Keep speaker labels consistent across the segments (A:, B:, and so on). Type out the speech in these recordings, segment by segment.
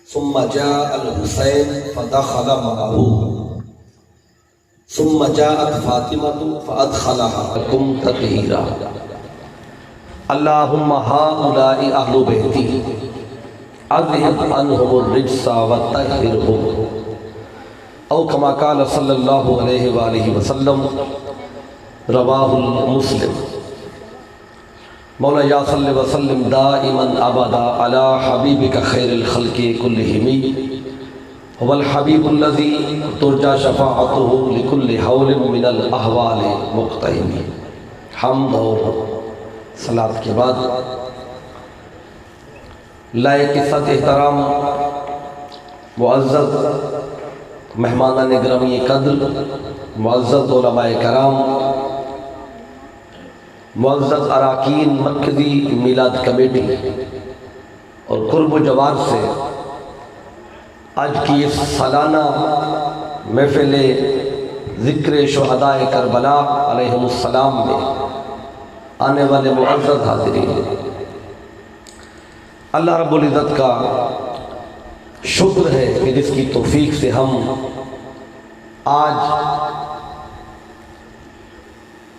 A: ثم جاء الحسین فدخل معه ثم جاءت فاطمة فأدخلها تطهيرا اللهم هؤلاء أهل بيتي اذهب عنهم الرجس وطهرهم او كما قال صلی اللہ علیہ وآلہ وسلم رواہ مسلم۔ مولا یا صلی وسلم دائما ابدا علی حبیبک خیر الخلق کلہم هو الحبیب الذی ترجى شفاعته لكل حول من الاحوال مقتحم۔ حمد اور صلاۃ کے بعد لائق عزت احترام معزز مہمانان گرامی قدر، معزز علماء کرام، معزز اراکین مرکزی میلاد کمیٹی اور قرب و جوار سے آج کی اس سالانہ محفل ذکر شہداء کربلا علیہم السلام میں آنے والے معزز حاضرین، اللہ رب العزت کا شکر ہے کہ جس کی توفیق سے ہم آج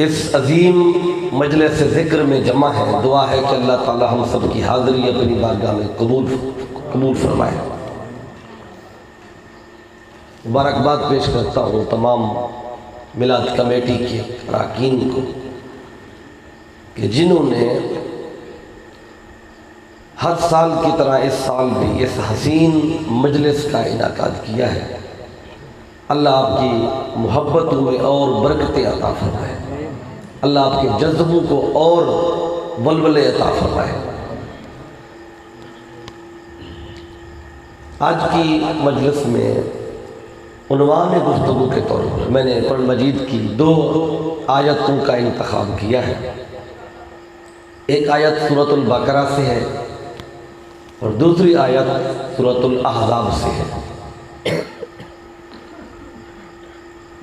A: اس عظیم مجلس ذکر میں جمع ہیں۔ دعا ہے کہ اللہ تعالی ہم سب کی حاضری اپنی بارگاہ میں قبول فرمائے۔ مبارکباد پیش کرتا ہوں تمام میلاد کمیٹی کے اراکین کو کہ جنہوں نے ہر سال کی طرح اس سال بھی اس حسین مجلس کا انعقاد کیا ہے۔ اللہ آپ کی محبتوں میں اور برکتیں عطا فرمائے، اللہ آپ کے جذبوں کو اور ولولے عطا فرمائے۔ آج کی مجلس میں عنوان گفتگو کے طور پر میں نے قرآن مجید کی 2 آیتوں کا انتخاب کیا ہے۔ ایک آیت سورۃ البقرہ سے ہے اور دوسری آیت سورۃ الاحزاب سے ہے۔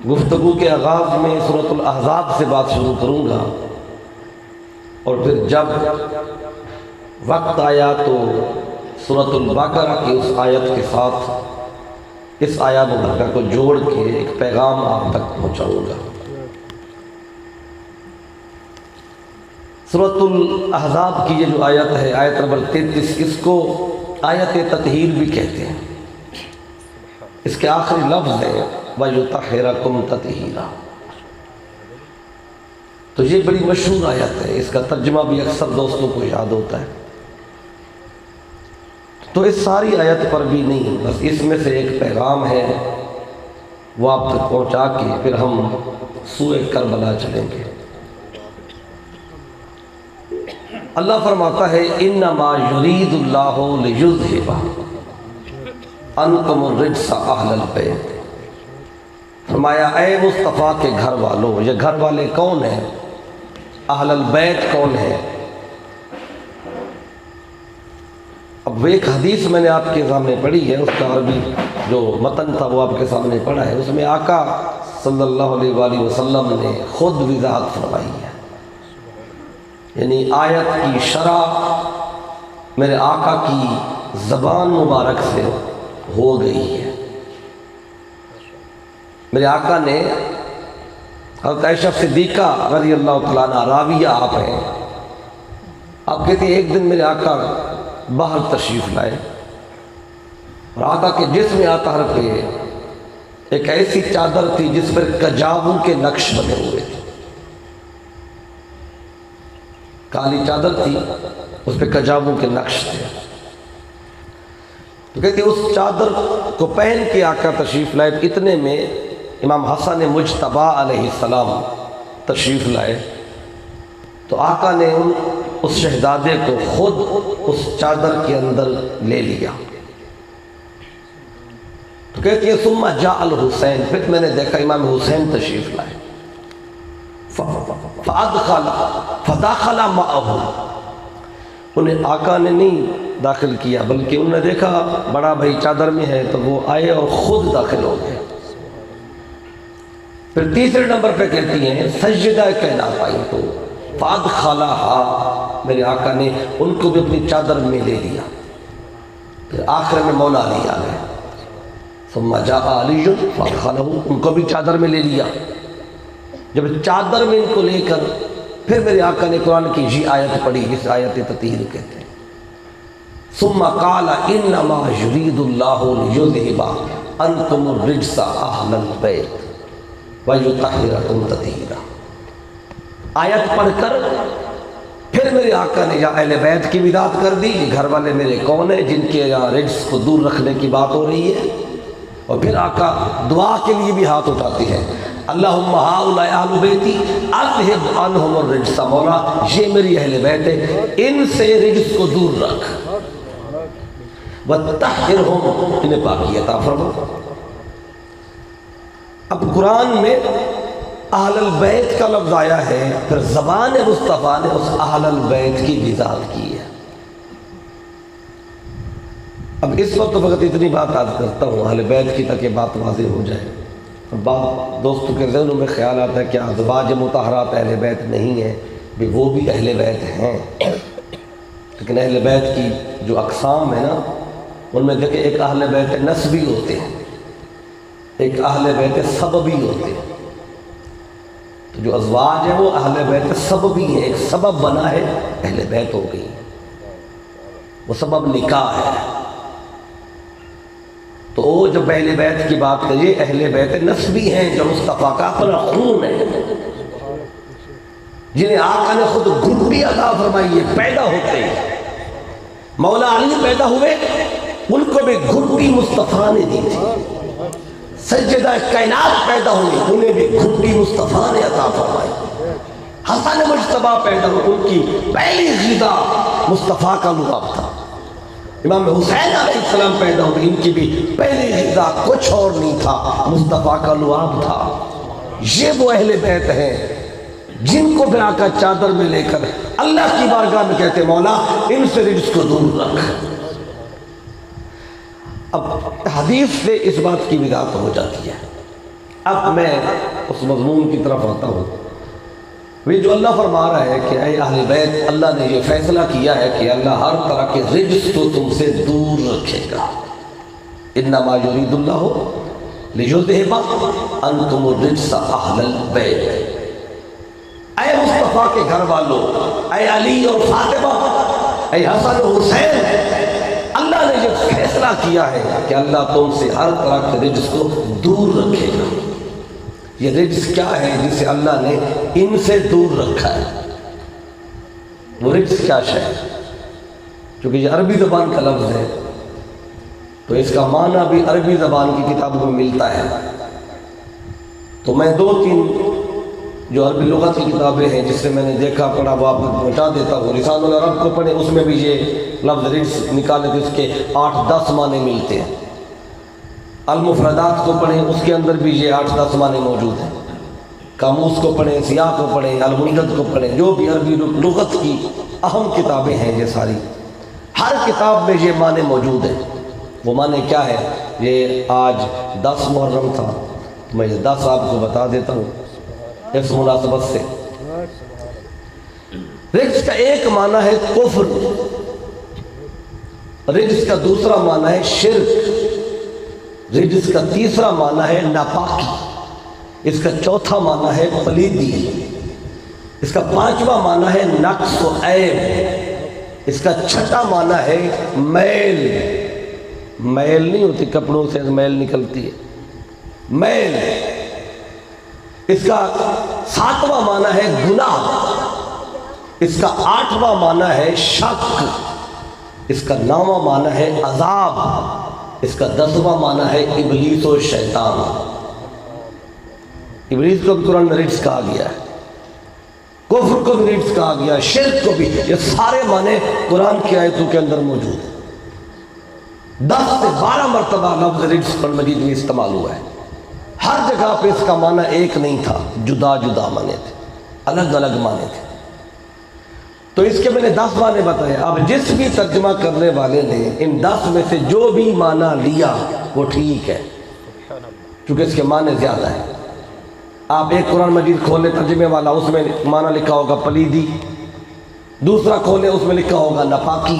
A: گفتگو کے آغاز میں سورۃ الاحزاب سے بات شروع کروں گا اور پھر جب وقت آیا تو سورۃ البقرہ کی اس آیت کے ساتھ اس آیت مبارکہ کو جوڑ کے ایک پیغام آپ تک پہنچاؤں گا۔ سورۃ الاحزاب کی یہ جو آیت ہے، آیت نمبر 33، اس کو آیت تطہیر بھی کہتے ہیں۔ اس کے آخری لفظ ہے وَيُطَهِّرَكُمْ تَطْهِيرًا۔ تو یہ بڑی مشہور آیت ہے، اس کا ترجمہ بھی اکثر دوستوں کو یاد ہوتا ہے۔ تو اس ساری آیت پر بھی نہیں، بس اس میں سے ایک پیغام ہے، وہ آپ تک پہنچا کے پھر ہم سوئے کربلا چلیں گے۔ اللہ فرماتا ہے انما یرید اللہ لیذھب عنکم الرجس اہل البیت۔ فرمایا اے مصطفیٰ کے گھر والوں، یہ گھر والے کون ہیں؟ اہل البیت کون ہیں؟ اب ایک حدیث میں نے آپ کے سامنے پڑھی ہے، اس کا عربی جو متن تھا وہ آپ کے سامنے پڑھا ہے، اس میں آقا صلی اللہ علیہ وآلہ وسلم نے خود وضاحت فرمائی ہے، یعنی آیت کی شرح میرے آقا کی زبان مبارک سے ہو گئی ہے۔ میرے آقا نے حضرت عائشہ صدیقہ رضی اللہ تعالیٰ عنہ راویہ آپ ہیں، آپ کہتے ہیں ایک دن میرے آقا باہر تشریف لائے اور آقا کے جسم اطہر پہ ایک ایسی چادر تھی جس پر کجاووں کے نقش بنے ہوئے تھے، کالی چادر تھی، اس پہ کجاووں کے نقش تھے۔ تو کہتے ہیں اس چادر کو پہن کے آقا تشریف لائے، اتنے میں امام حسن مجتبیٰ علیہ السلام تشریف لائے تو آقا نے اس شہزادے کو خود اس چادر کے اندر لے لیا۔ تو کہتی ہے ثم جاء الحسین، پھر میں نے دیکھا امام حسین تشریف لائے، فداخل معه، انہیں آقا نے نہیں داخل کیا بلکہ انہوں نے دیکھا بڑا بھائی چادر میں ہے تو وہ آئے اور خود داخل ہو گئے۔ پھر تیسرے نمبر پہ کہتی ہیں سجدہ کہنا پائی تو فادخلہا، میرے آقا نے ان کو بھی اپنی چادر میں لے لیا۔ پھر آخر میں مولا علی آ گئے، ثم جاء علی فادخلہ، ان کو بھی چادر میں لے لیا۔ جب چادر میں ان کو لے کر پھر میرے آقا نے قرآن کی یہ آیت پڑھی جس آیت تطہیر کہتے ہیں، ثم قال انما یرید اللہ لیذھب عنکم الرجس اہل البیت ویطہرکم تطہیرا۔ آیت پڑھ کر پھر میرے آقا نے یہاں اہل بیت کی بھی بات کر دی، یہ گھر والے میرے کون ہیں جن کے یہاں رجس کو دور رکھنے کی بات ہو رہی ہے، اور پھر آقا دعا کے لیے بھی ہاتھ اٹھاتے ہیں، اللہم ہؤلاء اہل بیتی اذھب عنہم الرجس، مولا یہ میری اہل بیت ہے، ان سے رجس کو دور رکھ، وطہرہم، انہیں پاکی عطا فرما۔ اب قرآن میں اہل البیت کا لفظ آیا ہے، پھر زبان مصطفیٰ نے اس اہل البیت کی وضاحت کی ہے۔ اب اس وقت تو فقط اتنی بات عرض کرتا ہوں اہل بیت کی تاکہ بات واضح ہو جائے۔ بعض دوستوں کے ذہنوں میں خیال آتا ہے کہ ازواج مطہرات اہل بیت نہیں ہیں، بھی وہ بھی اہل بیت ہیں، لیکن اہل بیت کی جو اقسام ہیں نا، ان میں دیکھیں ایک اہل بیت نسبی ہوتے ہیں، ایک اہل بیت سببی ہوتے ہیں۔ تو جو ازواج ہیں وہ اہل بیت سببی ہیں، ایک سبب بنا ہے اہل بیت ہو گئی، وہ سبب نکاح ہے۔ تو وہ جب اہل بیت کی بات کریے، اہل بیت نسبی ہیں جو مصطفیٰ کا اپنا خون ہے، جنہیں آقا نے خود گھٹی عطا فرمائی ہے پیدا ہوتے ہیں۔ مولا علی پیدا ہوئے، ان کو بھی گھٹی مصطفیٰ نے دی تھی۔ سیدہ کائنات پیدا ہوئی، انہیں بھی گھٹی مصطفیٰ نے عطا فرمائی۔ حسن مجتبیٰ پیدا ہوئے، ان کی پہلی غذا مصطفیٰ کا لعاب تھا۔ امام حسین علیہ السلام پیدا ہوئے، ان کی بھی پہلی غذا کچھ اور نہیں تھا، مصطفیٰ کا لعاب تھا۔ یہ وہ اہل بیت ہیں جن کو پھر آقا چادر میں لے کر اللہ کی بارگاہ میں کہتے مولا ان سے رجس کو دور رکھ۔ اب حدیث سے اس بات کی وضاحت ہو جاتی ہے۔ اب میں اس مضمون کی طرف آتا ہوں۔ وہ جو اللہ فرما رہا ہے کہ اے اہل بیت، اللہ نے یہ فیصلہ کیا ہے کہ اللہ ہر طرح کے رجس کو تم سے دور رکھے گا۔ انما یرید اللہ لیذھب عنکم الرجس اہل البیت، اے مصطفیٰ کے گھر والوں، اے علی اور فاطمہ، اے حسن و حسین، اللہ نے یہ فیصلہ کیا ہے کہ اللہ تم سے ہر طرح کے رجس کو دور رکھے گا۔ یہ رجس کیا ہے جسے اللہ نے ان سے دور رکھا ہے؟ وہ رجس کیا شے ہے؟ چونکہ یہ عربی زبان کا لفظ ہے تو اس کا معنی بھی عربی زبان کی کتابوں میں ملتا ہے۔ تو میں دو تین جو عربی لغت کی کتابیں ہیں جس سے میں نے دیکھا پڑھا وہ آپ کو پہنچا دیتا ہوں۔ لسان العرب کو پڑھیں، اس میں بھی یہ لفظ رجس نکالے تو اس کے 8-10 معنی ملتے ہیں۔ المفردات کو پڑھیں، اس کے اندر بھی یہ 8-10 معنی موجود ہیں۔ قاموس کو پڑھیں، سیاق کو پڑھیں، المنجد کو پڑھیں، جو بھی عربی لغت کی اہم کتابیں ہیں یہ ساری، ہر کتاب میں یہ معنی موجود ہیں۔ وہ معنی کیا ہے؟ یہ آج 10 محرم تھا، میں یہ 10 آپ کو بتا دیتا ہوں اس مناسبت سے۔ رجس کا ایک معنی ہے کفر، رجس کا دوسرا معنی ہے شرک، رجس کا تیسرا معنی ہے ناپاکی، اس کا چوتھا معنی ہے پلیدی، اس کا 5واں معنی ہے نقص و عیب، اس کا 6واں معنی ہے میل، میل نہیں ہوتی کپڑوں سے میل نکلتی ہے، میل، اس کا 7واں معنی ہے گناہ، اس کا 8واں معنی ہے شک، اس کا 9واں معنی ہے عذاب، اس کا 10واں معنی ہے ابلیس و شیطان۔ ابلیس کو بھی قرآن میں رجس کہا گیا ہے، کفر کو بھی رجس کہا گیا ہے، شرک کو بھی، یہ سارے معنی قرآن کی آیتوں کے اندر موجود ہیں۔ 10 سے 12 مرتبہ لفظ رجس قرآن مجید میں استعمال ہوا ہے، ہر جگہ پہ اس کا معنی ایک نہیں تھا، جدا جدا معنی تھے، الگ الگ معنی تھے۔ تو اس کے میں نے 10 معنی بتائے۔ اب جس بھی ترجمہ کرنے والے نے ان 10 میں سے جو بھی معنی لیا وہ ٹھیک ہے، کیونکہ اس کے معنی زیادہ ہیں۔ آپ ایک قرآن مجید کھولیں ترجمے والا، اس میں معنی لکھا ہوگا پلیدی، دوسرا کھولیں اس میں لکھا ہوگا ناپاکی،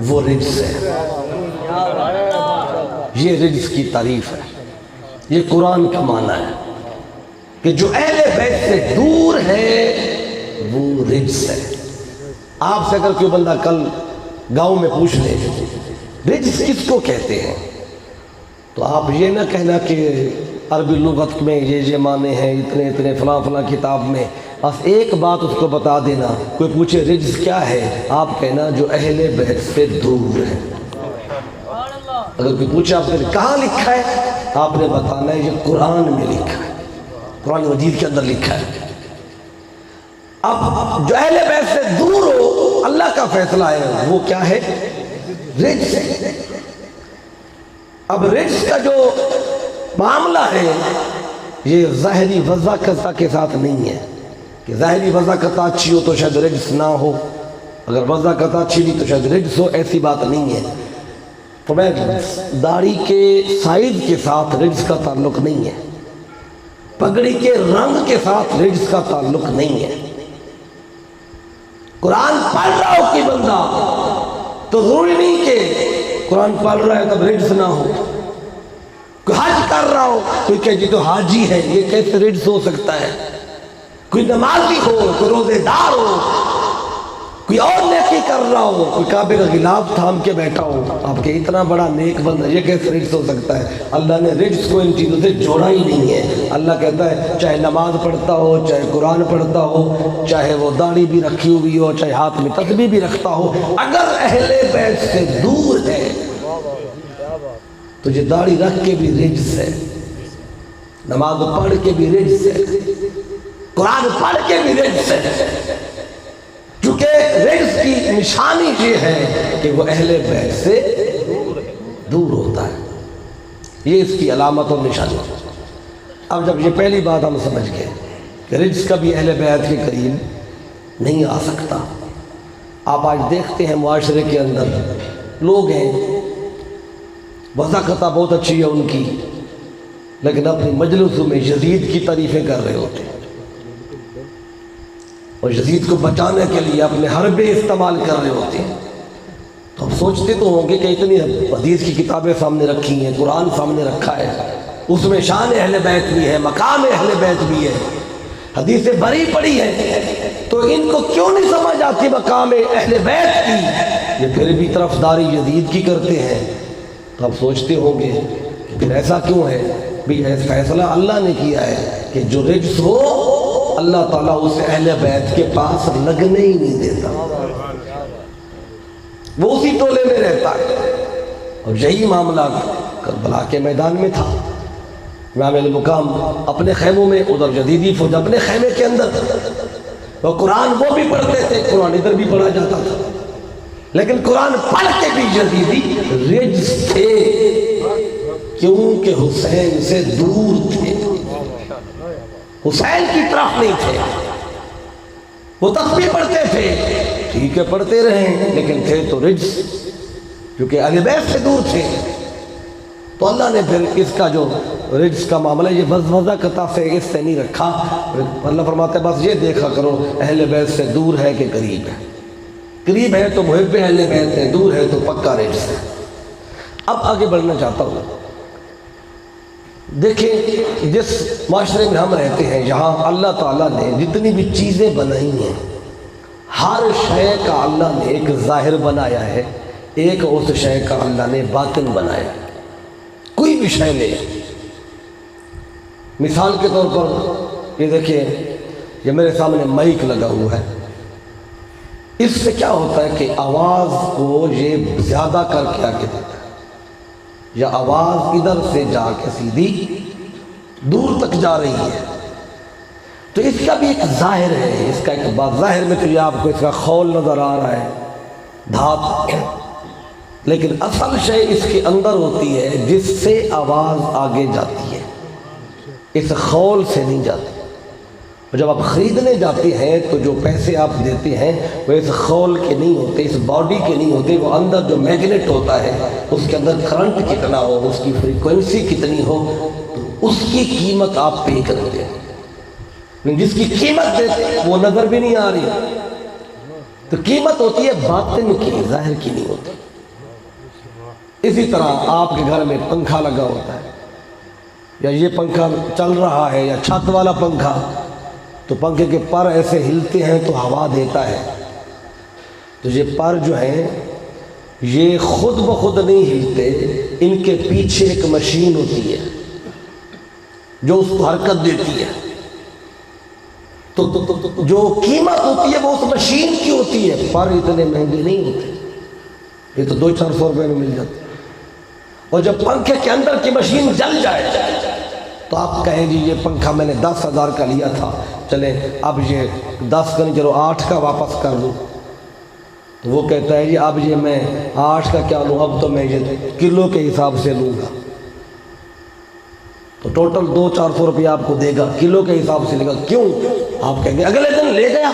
A: وہ رجس ہے۔ یہ رجس کی تعریف ہے، یہ قرآن کا معنی ہے کہ جو اہل بیت سے دور ہے وہ رجس ہے۔ آپ سے اگر کوئی بندہ کل گاؤں میں پوچھ لے رجس کس کو کہتے ہیں، تو آپ یہ نہ کہنا کہ عربی لغت میں یہ معنی ہیں، اتنے اتنے فلاں فلاں کتاب میں، بس ایک بات اس کو بتا دینا۔ کوئی پوچھے رجس کیا ہے، آپ کہنا جو اہل بیت سے دور ہے۔ اگر کوئی پوچھے آپ نے کہاں لکھا ہے، آپ نے بتانا ہے یہ قرآن میں لکھا ہے، قرآن مجید کے اندر لکھا ہے۔ اب جو اہل بیت سے دور ہو، اللہ کا فیصلہ ہے، وہ کیا ہے؟ رجس ہے۔ اب رجس کا جو معاملہ ہے یہ ظاہری وضاحت کے ساتھ نہیں ہے کہ ظاہری وضاحت اچھی ہو تو شاید رجس نہ ہو، اگر وضاحت اچھی نہیں تو شاید رجس ہو، ایسی بات نہیں ہے۔ تو میں داڑھی کے سائز کے ساتھ رجس کا تعلق نہیں ہے، پگڑی کے رنگ کے ساتھ رجس کا تعلق نہیں ہے۔ قرآن پڑھ رہا ہو کوئی بندہ تو ضروری نہیں کہ قرآن پڑھ رہا ہے تب رجس نہ ہو۔ کوئی حج کر رہا ہو، کوئی کہ جی تو حاجی ہے، یہ کیسے رجس ہو سکتا ہے؟ کوئی نمازی ہو، کوئی روزے دار ہو، کوئی اور نیکی کر رہا ہو، کوئی کعبے کا غلاف تھام کے بیٹھا ہو، آپ کے اتنا بڑا نیک بندہ، یہ کیسے رجس ہو سکتا ہے؟ اللہ نے رجس کو ان چیزوں سے جوڑا ہی نہیں ہے۔ اللہ کہتا ہے چاہے نماز پڑھتا ہو، چاہے قرآن پڑھتا ہو، چاہے وہ داڑھی بھی رکھی ہوئی ہو، چاہے ہاتھ میں تسبیح بھی رکھتا ہو، اگر اہل بیت سے دور ہے تو یہ داڑھی رکھ کے بھی رجس ہے، نماز پڑھ کے بھی رجس ہے، قرآن پڑھ کے بھی رجس ہے، کیونکہ رجس کی نشانی یہ ہے کہ وہ اہل بیت سے دور ہوتا ہے، یہ اس کی علامت اور نشانی ہے۔ اب جب یہ پہلی بات ہم سمجھ گئے کہ رجس کبھی اہل بیت کے قریب نہیں آ سکتا۔ آپ آج دیکھتے ہیں معاشرے کے اندر لوگ ہیں، وضاحت بہت اچھی ہے ان کی، لیکن اپنی مجلسوں میں یزید کی تعریفیں کر رہے ہوتے ہیں اور یزید کو بچانے کے لیے اپنے حربے استعمال کر رہے ہوتے ہیں۔ تو اب سوچتے تو ہوں گے کہ اتنی حدیث کی کتابیں سامنے رکھی ہیں، قرآن سامنے رکھا ہے، اس میں شان اہل بیت بھی ہے، مقام اہل بیت بھی ہے، حدیثیں بری پڑی ہیں، تو ان کو کیوں نہیں سمجھ آتی مقام اہل بیت کی؟ یہ پھر بھی طرفداری یزید کی کرتے ہیں۔ تو اب سوچتے ہوں گے کہ پھر ایسا کیوں ہے؟ بھی فیصلہ اللہ نے کیا ہے کہ جو رجس ہو اللہ تعالیٰ اسے اہل بیت کے پاس لگنے ہی نہیں دیتا، وہ اسی ٹولے میں رہتا ہے۔ اور یہی معاملہ کربلا کے میدان میں تھا، امام المقام اپنے خیموں میں، ادھر یزیدی فوج اپنے خیمے کے اندر، اور قرآن وہ بھی پڑھتے تھے، قرآن ادھر بھی پڑھا جاتا تھا، لیکن قرآن پڑھ کے بھی یزیدی رجس تھے، کیونکہ حسین سے دور تھے، حسین کی طرف نہیں تھے۔ وہ تسبیح پڑھتے تھے، ٹھیک ہے پڑھتے رہے، لیکن تھے تو رجس، کیونکہ اہل بیت سے دور تھے۔ تو اللہ نے پھر اس کا جو رجس کا معاملہ یہ وضاحت سے اس سے نہیں رکھا۔ اللہ فرماتے ہیں بس یہ دیکھا کرو اہل بیت سے دور ہے کہ قریب ہے، قریب ہے تو محب اہل بیت ہے، دور ہے تو پکا رجس ہے۔ اب آگے بڑھنا چاہتا ہوں، دیکھیں جس معاشرے میں ہم رہتے ہیں یہاں اللہ تعالیٰ نے جتنی بھی چیزیں بنائی ہیں، ہر شے کا اللہ نے ایک ظاہر بنایا ہے، ایک اس شے کا اللہ نے باطن بنایا ہے۔ کوئی بھی شے لے، مثال کے طور پر یہ دیکھیں، یہ میرے سامنے مائک لگا ہوا ہے، اس سے کیا ہوتا ہے کہ آواز کو یہ زیادہ کر کے آگے دیتا ہے، یا آواز ادھر سے جا کے سیدھی دور تک جا رہی ہے، تو اس کا بھی ایک ظاہر ہے، اس کا ایک بات ظاہر میں تو یہ آپ کو اس کا خول نظر آ رہا ہے، دھات، لیکن اصل شے اس کے اندر ہوتی ہے جس سے آواز آگے جاتی ہے، اس خول سے نہیں جاتی۔ اور جب آپ خریدنے جاتے ہیں تو جو پیسے آپ دیتے ہیں وہ اس خول کے نہیں ہوتے، اس باڈی کے نہیں ہوتے، وہ اندر جو میگنیٹ ہوتا ہے اس کے اندر کرنٹ کتنا ہو، اس کی فریکوینسی کتنی ہو، تو اس کی قیمت آپ پے کرتے ہیں، جس کی قیمت دیتے ہیں وہ نظر بھی نہیں آ رہی، تو قیمت ہوتی ہے باطن کی، ظاہر کی نہیں ہوتی۔ اسی طرح آپ کے گھر میں پنکھا لگا ہوتا ہے، یا یہ پنکھا چل رہا ہے یا چھت والا پنکھا، تو پنکھے کے پر ایسے ہلتے ہیں تو ہوا دیتا ہے، تو یہ پر جو ہیں یہ خود بخود نہیں ہلتے، ان کے پیچھے ایک مشین ہوتی ہے جو اس کو حرکت دیتی ہے۔ تو جو قیمت ہوتی ہے وہ اس مشین کی ہوتی ہے، پر اتنے مہنگے نہیں ہوتے، یہ تو 200-400 روپے میں مل جاتے۔ اور جب پنکھے کے اندر کی مشین جل جائے تو آپ کہیں جی یہ پنکھا میں نے 10,000 کا لیا تھا، چلیں اب یہ 10 کا نہیں چلو 8 کا واپس کر دوں، تو وہ کہتا ہے جی اب یہ میں 8 کا کیا لوں، اب تو میں یہ کلو کے حساب سے لوں گا، تو ٹوٹل 200-400 روپیہ آپ کو دے گا، کلو کے حساب سے لے گا۔ کیوں؟ آپ کہیں گے اگلے دن لے گیا،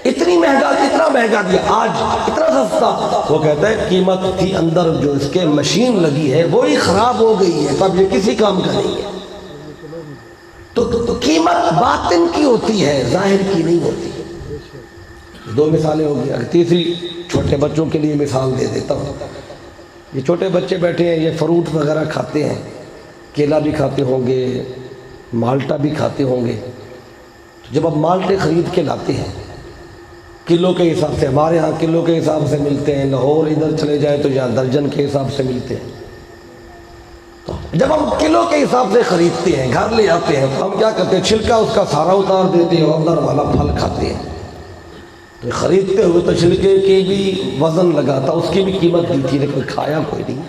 A: اتنی مہنگا، اتنا مہنگا دیا، آج اتنا سستا۔ وہ کہتا ہے قیمت تھی اندر جو اس کے مشین لگی ہے وہی خراب ہو گئی ہے، تب یہ کسی کام کا نہیں ہے۔ تو قیمت باطن کی ہوتی ہے، ظاہر کی نہیں ہوتی۔ 2 مثالیں ہوگی، اگر تیسری چھوٹے بچوں کے لیے مثال دے دیتا ہوں۔ یہ چھوٹے بچے بیٹھے ہیں، یہ فروٹ وغیرہ کھاتے ہیں، کیلا بھی کھاتے ہوں گے، مالٹا بھی کھاتے ہوں گے۔ جب آپ مالٹے خرید کے لاتے ہیں کلو کے حساب سے، ہمارے ہاں کلو کے حساب سے ملتے ہیں، لاہور ادھر چلے جائیں تو یہاں درجن کے حساب سے ملتے ہیں۔ تو جب ہم کلو کے حساب سے خریدتے ہیں، گھر لے آتے ہیں، تو ہم کیا کرتے ہیں، چھلکا اس کا سارا اتار دیتے ہیں اور اندر والا پھل کھاتے ہیں۔ تو خریدتے ہوئے تو چھلکے کی بھی وزن لگا تھا، اس کی بھی قیمت دی تھی، لیکن کھایا کوئی نہیں۔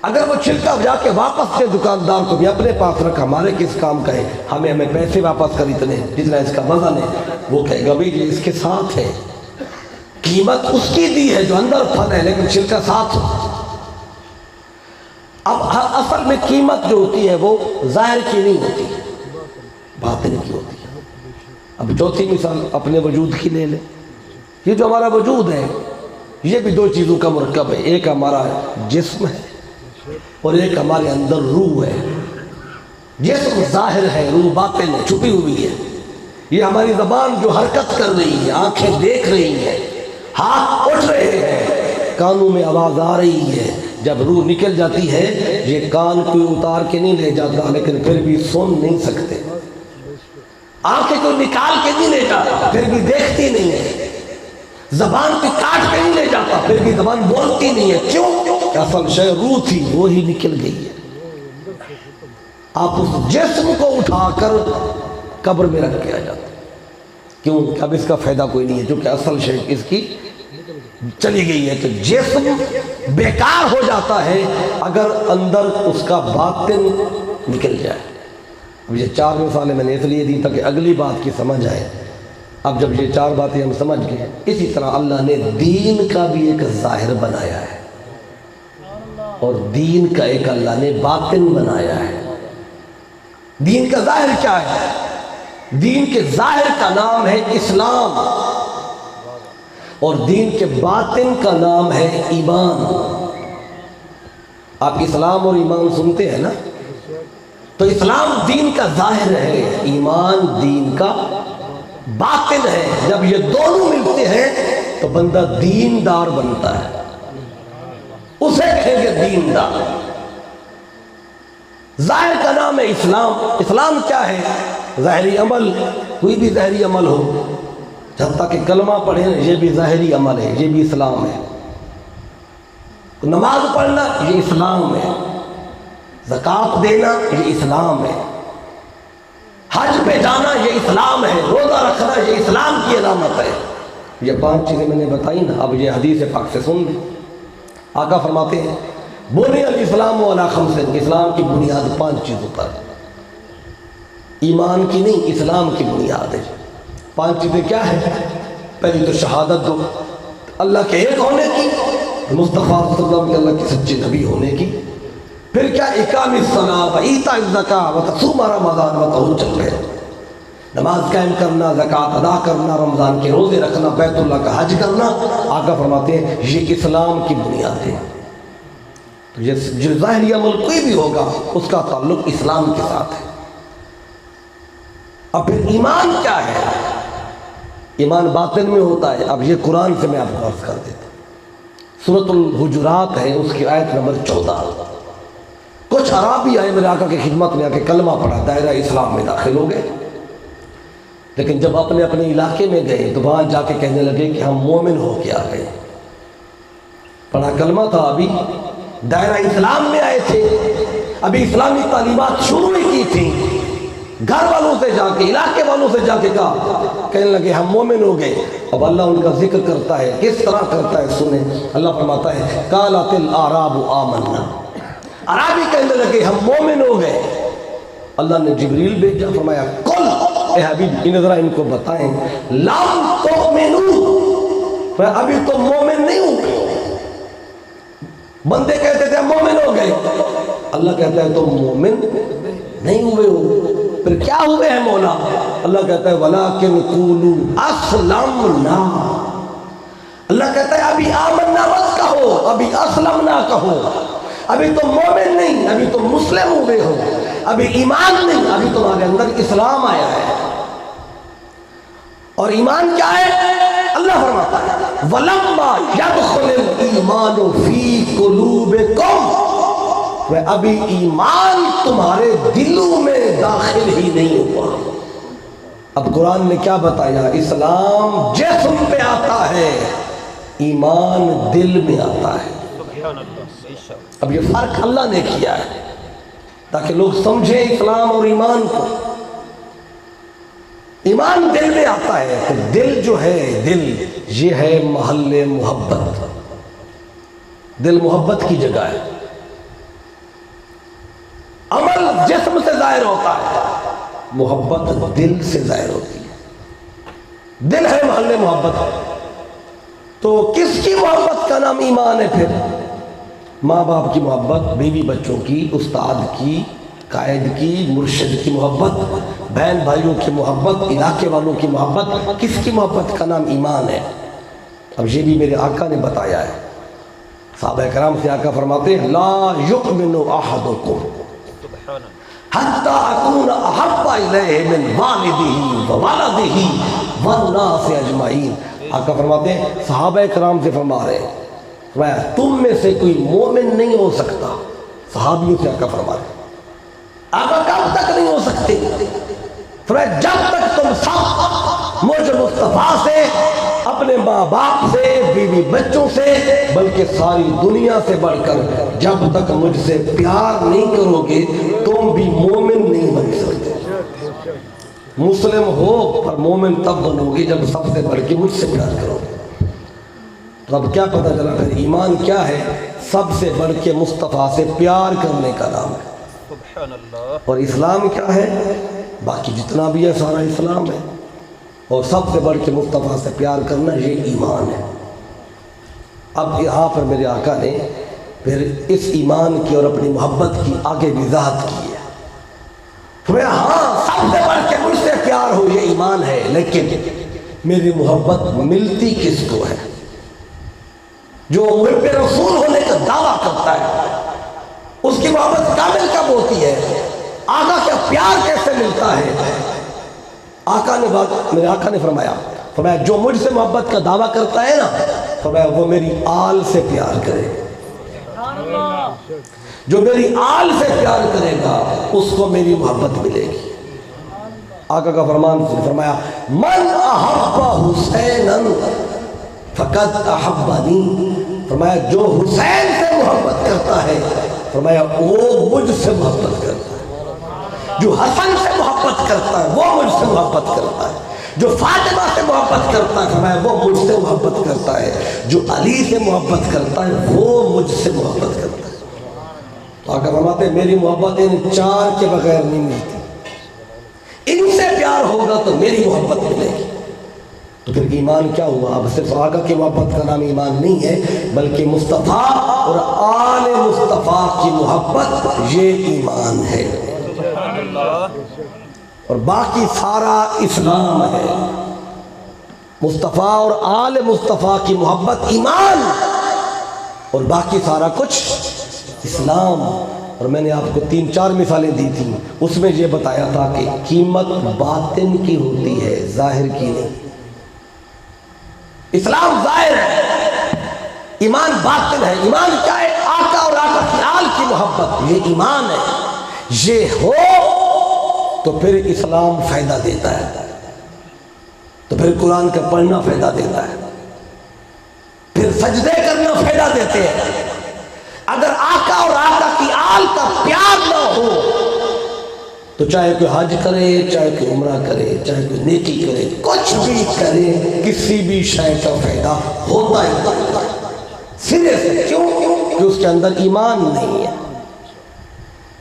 A: اگر وہ چھلکا جا کے واپس سے دکاندار کو بھی اپنے پاس رکھا، ہمارے کس کام کا ہے، ہمیں پیسے واپس کر اتنے جتنا اس کا وزن ہے، وہ کہے گا بھائی یہ اس کے ساتھ ہے، قیمت اس کی دی ہے جو اندر پھل ہے، لیکن چھلکا ساتھ ہو۔ اب اصل میں قیمت جو ہوتی ہے وہ ظاہر کی نہیں ہوتی، باطن کی ہوتی ہے۔ اب چوتھی مثال اپنے وجود کی لے لیں۔ یہ جو ہمارا وجود ہے یہ بھی 2 چیزوں کا مرکب ہے، ایک ہمارا جسم ہے اور ایک ہمارے اندر روح ہے۔ جسم ظاہر ہے، روح باطن ہے، چھپی ہوئی ہے۔ یہ ہماری زبان جو حرکت کر رہی ہے، آنکھیں دیکھ رہی ہیں، ہاتھ اٹھ رہے ہیں، کانوں میں آواز آ رہی ہے۔ جب روح نکل جاتی ہے، یہ کان کوئی اتار کے نہیں لے جاتا، لیکن پھر بھی سن نہیں سکتے، آنکھیں کوئی نکال کے نہیں لے جاتا، پھر بھی دیکھتی نہیں ہے، زبان پہ کاٹ کے نہیں لے جاتا، پھر بھی زبان بولتی نہیں ہے۔ کیوں؟ اصل شے روح تھی، وہی نکل گئی ہے۔ آپ اس جسم کو اٹھا کر قبر میں رکھ کے آ جاتے، کیوں کہ اب اس کا فائدہ کوئی نہیں ہے، جو کہ اصل شے اس کی چلی گئی ہے۔ تو جسم بیکار ہو جاتا ہے اگر اندر اس کا باطن نکل جائے۔ اب یہ 4 مثالیں میں نے اس لیے دی تاکہ اگلی بات کی سمجھ آئے۔ اب جب یہ 4 باتیں ہم سمجھ گئے، اسی طرح اللہ نے دین کا بھی ایک ظاہر بنایا ہے اور دین کا ایک اللہ نے باطن بنایا ہے۔ دین کا ظاہر کیا ہے؟ دین کے ظاہر کا نام ہے اسلام، اور دین کے باطن کا نام ہے ایمان۔ آپ اسلام اور ایمان سنتے ہیں نا؟ تو اسلام دین کا ظاہر ہے، ایمان دین کا باطن ہے۔ جب یہ دونوں ملتے ہیں تو بندہ دیندار بنتا ہے، اسے کہیں گے دیندار۔ ظاہر کا نام ہے اسلام۔ اسلام کیا ہے؟ ظاہری عمل، کوئی بھی ظاہری عمل ہو، جب تک کہ کلمہ پڑھیں یہ بھی ظاہری عمل ہے، یہ بھی اسلام ہے۔ نماز پڑھنا یہ اسلام ہے، زکوٰۃ دینا یہ اسلام ہے، حج پہ جانا یہ اسلام ہے، روزہ رکھنا یہ اسلام کی علامت ہے۔ یہ 5 چیزیں میں نے بتائی نا، اب یہ حدیث پاک سے سن لیں۔ آقا فرماتے ہیں بنی الاسلام علی 5، اسلام کی بنیاد 5 چیزوں پر، ایمان کی نہیں، اسلام کی بنیاد ہے۔ 5 چیزیں کیا ہیں؟ پہلی تو شہادت دو اللہ کے ایک ہونے کی، مصطفیٰ صلی اللہ علیہ وسلم اللہ کے سچے نبی ہونے کی۔ پھر کیا؟ اقام الصلاۃ و ایتاء الزکاۃ و تصوم رمضان و تحج البیت، نماز قائم کرنا، زکوٰۃ ادا کرنا، رمضان کے روزے رکھنا، بیت اللہ کا حج کرنا۔ آقا فرماتے ہیں یہ اسلام کی بنیاد ہے۔ تو یہ جو ظاہری عمل کوئی بھی ہوگا اس کا تعلق اسلام کے ساتھ ہے۔ اب پھر ایمان کیا ہے؟ ایمان باطن میں ہوتا ہے۔ اب یہ قرآن سے میں آپ کو عرض کر دیتا ہوں، سورۃ الحجرات ہے، اس کی آیت نمبر 14۔ کچھ عرابی آئے میرے آقا کی خدمت میں آ کے کلمہ پڑھا، دائرہ اسلام میں داخل ہو گئے، لیکن جب اپنے اپنے علاقے میں گئے تو وہاں جا کے کہنے لگے کہ ہم مومن ہو کے آ گئے۔ پڑھا کلمہ تھا، ابھی دائرہ اسلام میں آئے تھے، ابھی اسلامی تعلیمات شروع ہی کی تھی، گھر والوں سے جا کے، علاقے والوں سے جا کے کہا، کہنے لگے ہم مومن ہو گئے۔ اب اللہ ان کا ذکر کرتا ہے، کس طرح کرتا ہے سنیں۔ اللہ فرماتا ہے قالت الاعراب آمنا، عرابی کہنے لگے ہم مومن ہو گئے۔ اللہ نے جبریل بھیجا، فرمایا قل، اے حبیب انہیں ذرا ان کو بتائیں، لم تؤمنوا، ابھی تو مومن نہیں ہوئے۔ بندے کہتے تھے مومن ہو گئے، اللہ کہتا ہے تم مومن نہیں ہوئے ہو، پھر کیا ہوئے ہیں مولا؟ اللہ کہتا ہے وَلَكِنْ قُولُوا أَسْلَمْنَا، اللہ کہتا ہے ابھی آمنا مت کہو، ابھی اسلمنا کہو، ابھی تم مومن نہیں، ابھی تم مسلم ہوئے ہو، ابھی ایمان نہیں، ابھی تمہارے اندر اسلام آیا ہے۔ اور ایمان کیا ہے؟ اللہ فرماتا ہے وَلَمَّا يَدْخُلِ الْإِيمَانُ فِي قُلُوبِكُمْ، ابھی ایمان تمہارے دلوں میں داخل ہی نہیں ہوا۔ اب قرآن نے کیا بتایا؟ اسلام جسم پہ آتا ہے، ایمان دل میں آتا ہے۔ اب یہ فرق اللہ نے کیا ہے تاکہ لوگ سمجھیں اسلام اور ایمان کو۔ ایمان دل میں آتا ہے، تو دل جو ہے، دل یہ ہے محل محبت، دل محبت کی جگہ ہے۔ عمل جسم سے ظاہر ہوتا ہے، محبت دل سے ظاہر ہوتی ہے۔ دل ہے محل محبت، تو کس کی محبت کا نام ایمان ہے؟ پھر ماں باپ کی محبت، بیوی بچوں کی، استاد کی، قائد کی، مرشد کی محبت، بہن بھائیوں کی محبت، علاقے والوں کی محبت، کس کی محبت کا نام ایمان ہے۔ اب یہ بھی میرے آقا نے بتایا ہے۔ صحابہ کرام سے آقا فرماتے ہیں لا یؤمن احدکم حتی اکون احب الیہ من والدہ وولدہ والناس اجمعین۔ آقا فرماتے ہیں، صحابہ کرام سے فرما رہے ہیں، تم میں سے کوئی مومن نہیں ہو سکتا۔ صحابیوں سے آقا فرما رہے ہیں، آقا کب تک نہیں ہو سکتے؟ جب تک تم سب مجھ مصطفیٰ سے، اپنے ماں باپ سے، بیوی بچوں سے، بلکہ ساری دنیا سے بڑھ کر جب تک مجھ سے پیار نہیں کرو گے تم بھی مومن نہیں بن سکتے۔ مسلم ہو پر مومن تب بنو گے جب سب سے بڑھ کے مجھ سے پیار کرو گے۔ تو اب کیا پتہ چلا پھر ایمان کیا ہے؟ سب سے بڑھ کے مصطفیٰ سے پیار کرنے کا نام ہے۔ اور اسلام کیا ہے؟ باقی جتنا بھی ہے سارا اسلام ہے، اور سب سے بڑھ کے مصطفیٰ سے پیار کرنا یہ ایمان ہے۔ اب یہاں پر میرے آقا نے پھر اس ایمان کی اور اپنی محبت کی آگے وضاحت کی ہے۔ ہاں سب سے بڑھ کے مجھ سے پیار ہو یہ ایمان ہے، لیکن میری محبت ملتی کس کو ہے؟ جو محب رسول ہونے کا دعویٰ کرتا ہے اس کی محبت کامل کب ہوتی ہے؟ آقا کا پیار کیسے ملتا ہے؟ میرے آقا نے فرمایا جو مجھ سے محبت کا دعویٰ کرتا ہے نا، فرمایا وہ میری آل سے پیار کرے۔ جو میری آل سے پیار کرے گا اس کو میری محبت ملے گی۔ آقا کا فرمان فرمایا من احب حسینا فقد احبنی، فرمایا جو حسین سے محبت کرتا ہے فرمایا وہ مجھ سے محبت کرتا ہے۔ جو حسن سے محبت کرتا ہے وہ مجھ سے محبت کرتا ہے۔ جو فاطمہ سے محبت کرتا ہے فرمایا وہ مجھ سے محبت کرتا ہے۔ جو علی سے محبت کرتا ہے وہ مجھ سے محبت کرتا ہے۔ تو آقا فرماتے ہیں میری محبت ان چار کے بغیر نہیں ملتی، ان سے پیار ہوگا تو میری محبت ملے گی۔ تو پھر ایمان کیا ہوا؟ اب صرف آقا کی محبت کا نام ایمان نہیں ہے، بلکہ مصطفیٰ اور آل مصطفیٰ کی محبت یہ ایمان ہے، اور باقی سارا اسلام ہے۔ مصطفیٰ اور آل مصطفیٰ کی محبت ایمان، اور باقی سارا کچھ اسلام۔ اور میں نے آپ کو 3-4 مثالیں دی تھیں، اس میں یہ بتایا تھا کہ قیمت باطن کی ہوتی ہے، ظاہر کی نہیں۔ اسلام ظاہر ہے، ایمان باطن ہے۔ ایمان کیا ہے؟ آقا اور آقا کی آل کی محبت، یہ ایمان ہے۔ یہ ہو تو پھر اسلام فائدہ دیتا ہے، تو پھر قرآن کا پڑھنا فائدہ دیتا ہے، پھر سجدے کرنا فائدہ دیتے ہیں۔ اگر آقا اور آقا کی آل کا پیار نہ ہو تو چاہے کوئی حج کرے، چاہے کوئی عمرہ کرے، چاہے کوئی نیکی کرے، کچھ بھی کرے، کسی بھی شے کا فائدہ ہوتا ہی نہیں سرے سے۔ کیوں؟ کہ اس کے اندر ایمان نہیں ہے۔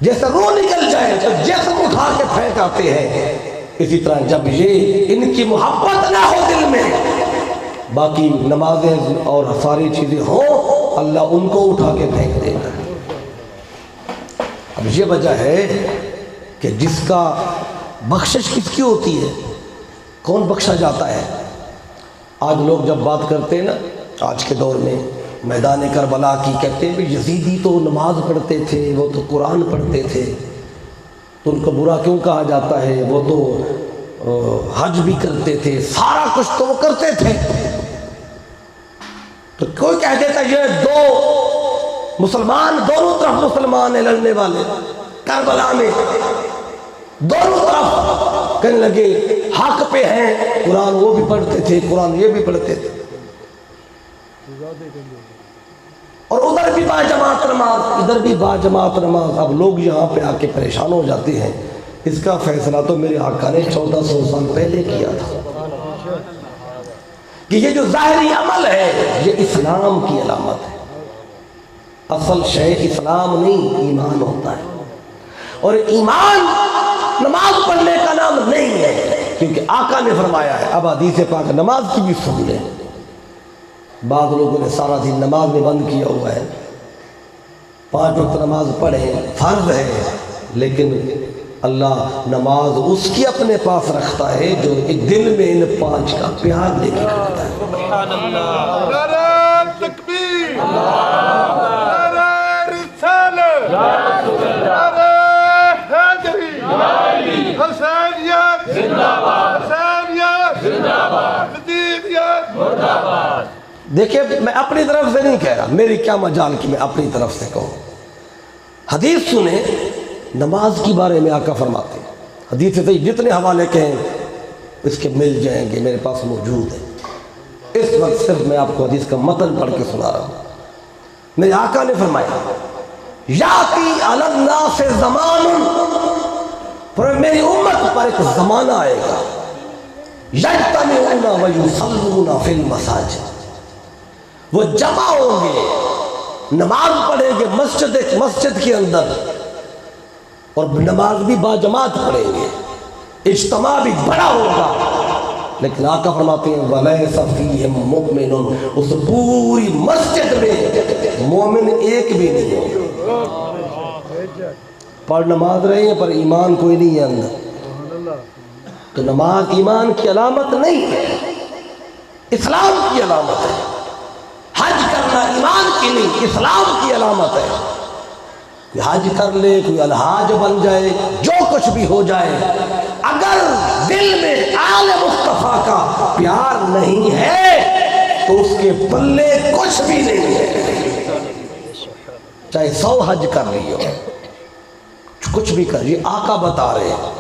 A: جیسے روح نکل جائے تو جسم اٹھا کے پھینک آتے ہیں، اسی طرح جب یہ ان کی محبت نہ ہو دل میں، باقی نمازیں اور ساری چیزیں ہوں، اللہ ان کو اٹھا کے پھینک دے گا۔ اب یہ وجہ ہے کہ جس کا بخشش کس کی ہوتی ہے، کون بخشا جاتا ہے؟ آج لوگ جب بات کرتے ہیں نا، آج کے دور میں میدان کربلا کی، کہتے ہیں کہ یزیدی تو نماز پڑھتے تھے، وہ تو قرآن پڑھتے تھے، تو ان کو برا کیوں کہا جاتا ہے؟ وہ تو حج بھی کرتے تھے، سارا کچھ تو وہ کرتے تھے۔ تو کوئی کہہ دیتا یہ دو مسلمان، دونوں طرف مسلمان ہیں لڑنے والے، کربلا میں دونوں طرف کہنے لگے حق پہ ہیں، قرآن وہ بھی پڑھتے تھے، قرآن یہ بھی پڑھتے تھے، اور ادھر بھی با جماعت نماز، ادھر بھی با جماعت نماز۔ اب لوگ یہاں پہ آ کے پریشان ہو جاتے ہیں، اس کا فیصلہ تو میرے آقا نے 1400 سال پہلے کیا تھا کہ یہ جو ظاہری عمل ہے یہ اسلام کی علامت ہے۔ اصل شے اسلام نہیں، ایمان ہوتا ہے، اور ایمان نماز پڑھنے کا نام نہیں ہے، کیونکہ آقا نے فرمایا ہے۔ اب حدیث پاک نماز کی بھی سن لیں، بعض لوگوں نے سارا دن نماز میں بند کیا ہوا ہے، 5 وقت نماز پڑھیں، فرض ہے، لیکن اللہ نماز اس کی اپنے پاس رکھتا ہے جو دل میں ان 5 کا پیار لے کے رکھتا ہے۔
B: سبحان اللہ، نعرہ تکبیر، نعرہ رسالت، نعرہ حیدری، حسینیت زندہ باد، حسینیت زندہ باد، حسینیت مردہ باد۔
A: دیکھیں میں اپنی طرف سے نہیں کہہ رہا، میری کیا مجال کہ میں اپنی طرف سے کہوں۔ حدیث سنیں، نماز کی بارے میں آقا فرماتے ہیں، حدیث سے جتنے حوالے کہیں اس کے مل جائیں گے، میرے پاس موجود ہیں۔ اس وقت صرف میں آپ کو حدیث کا متن پڑھ کے سنا رہا ہوں۔ میرے آقا نے فرمایا یاتی علی الناس زمان، پر میری امت پر ایک زمانہ آئے گا، یجتمعون ویصلون فی المساجد، وہ جمع ہوں گے، نماز پڑھیں گے مسجد کے اندر، اور نماز بھی با جماعت پڑھیں گے، اجتماع بھی بڑا ہوگا، لیکن آقا فرماتے ہیں وَلَيْسَ فِيهِمْ مُؤْمِنٌ، اس پوری مسجد میں مومن ایک بھی نہیں ہوگا۔ پڑھ نماز رہے ہیں پر ایمان کوئی نہیں ہے اندر، تو نماز ایمان کی علامت نہیں ہے، اسلام کی علامت ہے۔ حج کرنا ایمان کی نہیں، اسلام کی علامت ہے۔ کوئی حج کر لے، کوئی الحاج بن جائے، جو کچھ بھی ہو جائے، اگر دل میں آل مصطفیٰ کا پیار نہیں ہے تو اس کے پلے کچھ بھی نہیں ہے، چاہے 100 حج کر رہی ہو، کچھ بھی کر، یہ آقا بتا رہے ہیں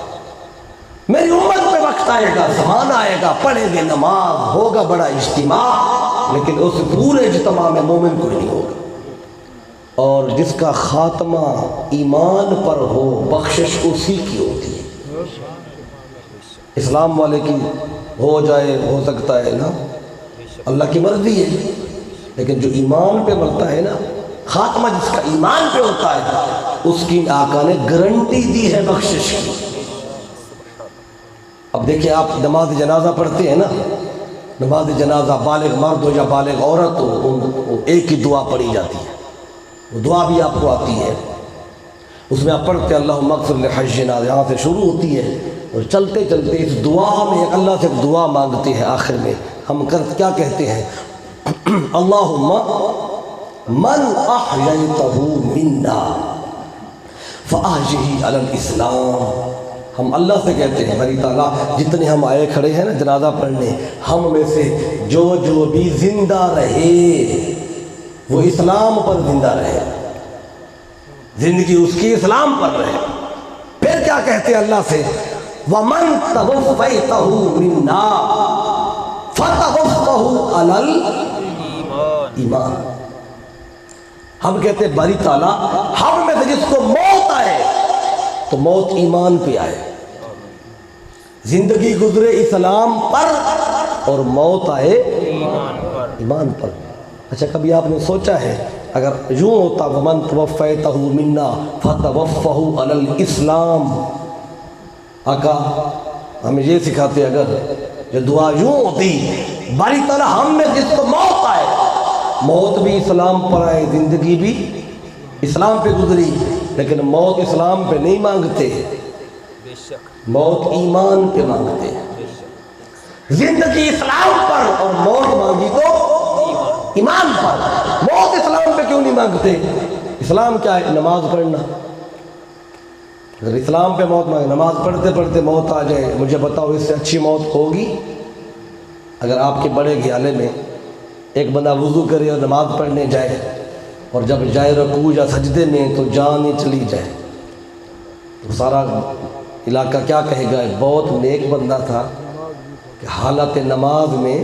A: میری امت پہ وقت آئے گا، زمانہ آئے گا، پڑھیں گے نماز، ہوگا بڑا اجتماع، لیکن اس پورے اجتماع میں مومن کوئی نہیں ہوگا، اور جس کا خاتمہ ایمان پر ہو بخشش اسی کی ہوتی ہے۔ اسلام والے کی ہو جائے، ہو سکتا ہے نا، اللہ کی مرضی ہے، لیکن جو ایمان پہ مرتا ہے نا، خاتمہ جس کا ایمان پہ ہوتا ہے، اس کی آقا نے گارنٹی دی ہے بخشش کی۔ اب دیکھیں آپ نماز جنازہ پڑھتے ہیں نا، نماز جنازہ بالغ مرد ہو یا بالغ عورت ہو، ایک ہی دعا پڑھی جاتی ہے، وہ دعا بھی آپ کو آتی ہے، اس میں آپ پڑھتے ہیں اللہم اغفر لحجنا، یہاں سے شروع ہوتی ہے، اور چلتے چلتے اس دعا میں اللہ سے دعا مانگتے ہیں، آخر میں ہم کیا کہتے ہیں، اللہم من احییتہ منا فاحیہ علی الاسلام، ہم اللہ سے کہتے ہیں بری تعالیٰ جتنے ہم آئے کھڑے ہیں نا جنازہ پڑھنے، ہم میں سے جو بھی زندہ رہے وہ اسلام پر زندہ رہے، زندگی اس کی اسلام پر رہے۔ پھر کیا کہتے ہیں اللہ سے؟ وَمَن تَوَفَّيْتَهُ مِنَّا فَتَوَفَّهُ عَلَى الْإِيمَانِ۔ ہم کہتے ہیں باری تعالیٰ ہم میں سے جس کو موت آئے تو موت ایمان پہ آئے، زندگی گزرے اسلام پر اور موت آئے ایمان پر۔ اچھا کبھی آپ نے سوچا ہے اگر یوں ہوتا وَمَن تَوَفَّيْتَهُ مِنَّا فَتَوَفَّهُ عَلَى الْإِسْلَامِ، آقا ہمیں یہ سکھاتے اگر یہ دعا یوں ہوتی باری تعالیٰ ہم میں جس کو موت آئے، موت بھی اسلام پر آئے، زندگی بھی اسلام پہ گزری، لیکن موت اسلام پہ نہیں مانگتے، موت ایمان پہ مانگتے، زندگی اسلام پر اور موت مانگی تو ایمان پر۔ موت اسلام پہ کیوں نہیں مانگتے؟ اسلام کیا ہے؟ نماز پڑھنا۔ اگر اسلام پہ موت مانگے، نماز پڑھتے پڑھتے موت آ جائے، مجھے بتاؤ اس سے اچھی موت ہوگی؟ اگر آپ کے بڑے گھیالے میں ایک بندہ وضو کرے اور نماز پڑھنے جائے اور جب جائے رکوع یا سجدے میں تو جان ہی چلی جائے تو سارا علاقہ کیا کہے گا؟ بہت نیک بندہ تھا کہ حالت نماز میں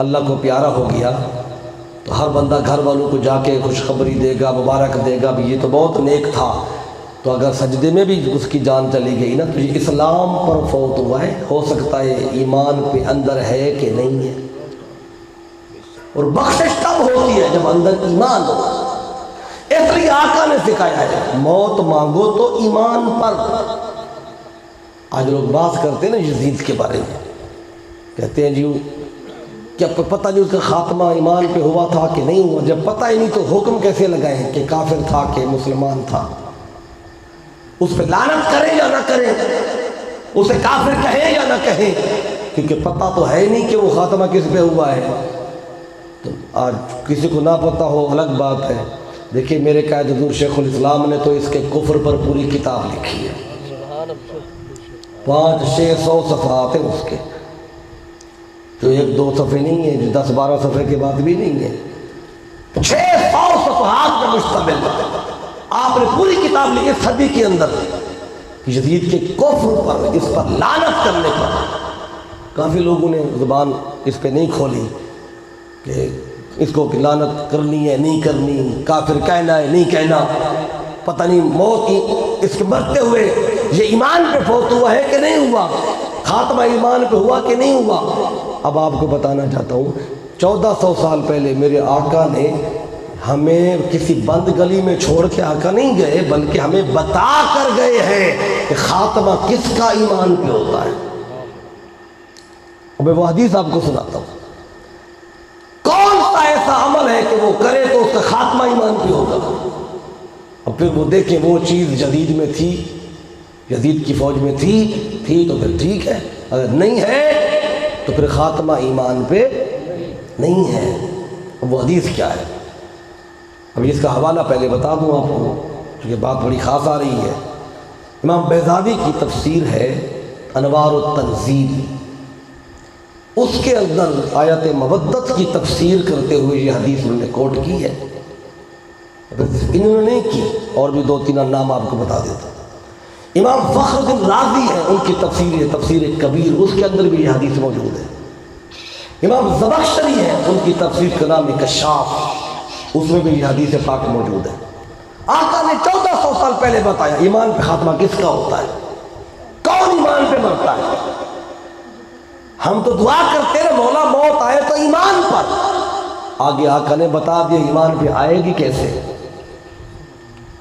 A: اللہ کو پیارا ہو گیا، تو ہر بندہ گھر والوں کو جا کے خوشخبری دے گا، مبارک دے گا بھی یہ تو بہت نیک تھا، تو اگر سجدے میں بھی اس کی جان چلی گئی نا تو یہ اسلام پر فوت ہوا ہے، ہو سکتا ہے ایمان پہ اندر ہے کہ نہیں ہے۔ اور بخشش تب ہوتی ہے جب اندر ایمان ہو، اس لیے آقا نے سکھایا ہے موت مانگو تو ایمان پر۔ آج لوگ بات کرتے ہیں نا یزید کے بارے میں، کہتے ہیں جی کیا پتہ نہیں اس کا خاتمہ ایمان پہ ہوا تھا کہ نہیں ہوا؟ جب پتہ ہی نہیں تو حکم کیسے لگائیں کہ کافر تھا کہ مسلمان تھا؟ اس پہ لعنت کریں یا نہ کریں، اسے کافر کہیں یا نہ کہیں، کیونکہ پتہ تو ہے نہیں کہ وہ خاتمہ کس پہ ہوا ہے۔ تو آج کسی کو نہ پتہ ہو الگ بات ہے۔ دیکھیے میرے قائد حضور شیخ الاسلام نے تو اس کے کفر پر پوری کتاب لکھی ہے، 500-600 صفحات ہیں اس کے، جو 1-2 صفحے نہیں ہیں، جو 10-12 صفحے کے بعد بھی نہیں ہیں، 600 صفحات پر مشتمل آپ نے پوری کتاب لکھی صدی کے اندر یزید کے کفر پر، اس پر لعنت کرنے پر۔ کافی لوگوں نے زبان اس پہ نہیں کھولی کہ اس کو لعنت کرنی ہے نہیں کرنی، کافر کہنا ہے نہیں کہنا، پتہ نہیں موت کی اس کے مرتے ہوئے یہ ایمان پہ فوت ہوا ہے کہ نہیں ہوا، خاتمہ ایمان پہ ہوا کہ نہیں ہوا۔ اب آپ کو بتانا چاہتا ہوں 1400 سال پہلے میرے آقا نے ہمیں کسی بند گلی میں چھوڑ کے آقا نہیں گئے، بلکہ ہمیں بتا کر گئے ہیں کہ خاتمہ کس کا ایمان پہ ہوتا ہے۔ میں وہ حدیث آپ کو سناتا ہوں، کون سا ایسا عمل ہے کہ وہ کرے تو اس کا خاتمہ ایمان پہ ہوگا۔ اور پھر وہ دیکھیں وہ چیز جدید میں تھی، یزید کی فوج میں تھی تو پھر ٹھیک ہے، اگر نہیں ہے تو پھر خاتمہ ایمان پہ نہیں ہے۔ وہ حدیث کیا ہے؟ اب اس کا حوالہ پہلے بتا دوں آپ کو کیونکہ بات بڑی خاص آ رہی ہے۔ امام بیضاوی کی تفسیر ہے انوار التنزیل، اس کے اندر آیت مودت کی تفسیر کرتے ہوئے یہ حدیث انہوں نے کوٹ کی ہے۔ انہوں نے نہیں کی، اور بھی 2-3 نام آپ کو بتا دیتا ہوں۔ امام فخر الدین رازی ہے، ان کی تفسیر ہے تفسیر کبیر، اس کے اندر بھی یہ حدیث موجود ہے۔ امام زمخشری ہے، ان کی تفسیر کا نام ہے کشاف، اس میں بھی یہ حدیث پاک موجود ہے۔ آقا نے 1400 سال پہلے بتایا ایمان پہ خاتمہ کس کا ہوتا ہے، کون ایمان پہ مرتا ہے۔ ہم تو دعا کرتے ہیں مولا موت آئے تو ایمان پر، آگے آقا نے بتا دیا ایمان پہ آئے گی کیسے۔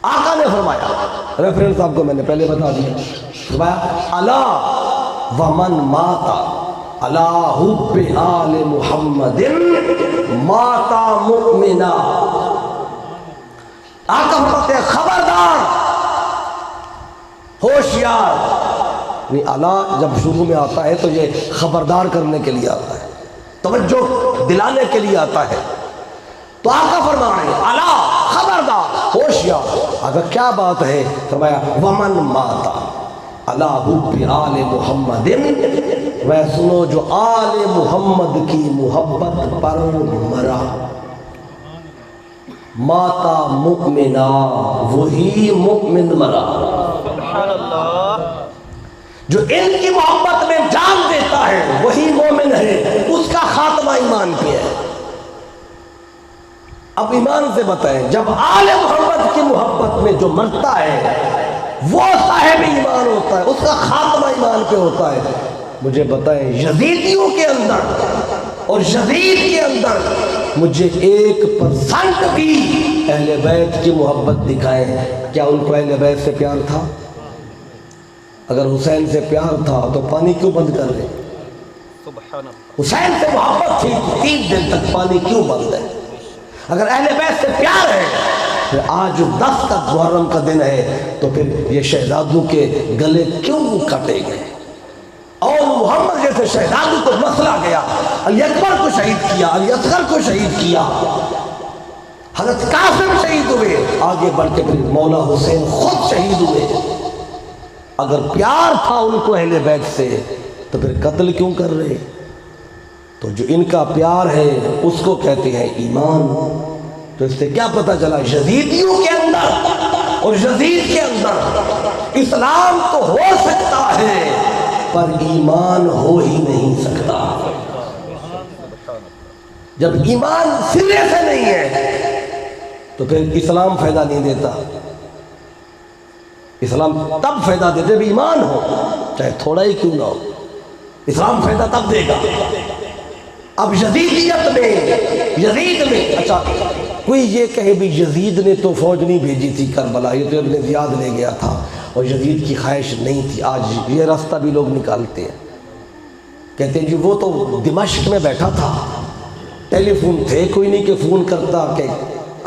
A: آقا نے فرمایا، ریفرنس آپ کو میں نے پہلے بتا دیا، فرمایا الا ومن مات علی حب آل محمد مات مؤمنا۔ آقا فرماتے ہیں خبردار، ہوشیار، یعنی الا جب شروع میں آتا ہے تو یہ خبردار کرنے کے لیے آتا ہے، توجہ دلانے کے لیے آتا ہے۔ تو آقا فرما رہے ہیں الا خبردار، ہوشیار۔ اگر کیا بات ہے؟ فرمایا ومن مات علی حب آل محمد وہ سنو جو آل محمد کی محبت پر مرا، ماتا مؤمنا وہی مؤمن مرا۔ جو ان کی محبت میں جان دیتا ہے وہی مومن ہے، اس کا خاتمہ ایمان پہ ہے۔ اب ایمان سے بتائیں، جب آل محمد کی محبت میں جو مرتا ہے وہ صاحب ایمان ہوتا ہے، اس کا خاتمہ ایمان پہ ہوتا ہے۔ مجھے بتائیں یزیدیوں کے اندر اور یزید کے اندر مجھے 1% بھی اہل بیت کی محبت دکھائیں، کیا ان کو اہل بیت سے پیار تھا؟ اگر حسین سے پیار تھا تو پانی کیوں بند کر رہے؟ حسین سے محبت تھی 3 دن تک پانی کیوں بند ہے؟ اگر اہل بیت سے پیار ہے پھر آج 10 تک محرم کا دن ہے تو پھر یہ شہزادوں کے گلے کیوں کٹے گئے؟ اور محمد جیسے شہزادوں کو مسئلہ گیا، علی اکبر کو شہید کیا، علی اصغر کو شہید کیا، حضرت قاسم شہید ہوئے، آگے بڑھ کے پھر مولا حسین خود شہید ہوئے۔ اگر پیار تھا ان کو اہل بیت سے تو پھر قتل کیوں کر رہے؟ تو جو ان کا پیار ہے اس کو کہتے ہیں ایمان۔ تو اس سے کیا پتہ چلا؟ یزیدیوں کے اندر اور یزید کے اندر اسلام تو ہو سکتا ہے پر ایمان ہو ہی نہیں سکتا۔ جب ایمان سرے سے نہیں ہے تو پھر اسلام فائدہ نہیں دیتا۔ اسلام تب فائدہ دیتے جب ایمان ہو، چاہے تھوڑا ہی کیوں نہ ہو، اسلام فائدہ تب دے گا۔ اب یزیدیت میں، یزید میں، اچھا کوئی یہ کہے بھی یزید نے تو فوج نہیں بھیجی تھی کربلا، یہ تو ابن زیاد لے گیا تھا اور یزید کی خواہش نہیں تھی۔ آج یہ راستہ بھی لوگ نکالتے ہیں، کہتے ہیں جی وہ تو دمشق میں بیٹھا تھا، ٹیلی فون تھے کوئی نہیں کہ فون کرتا کہ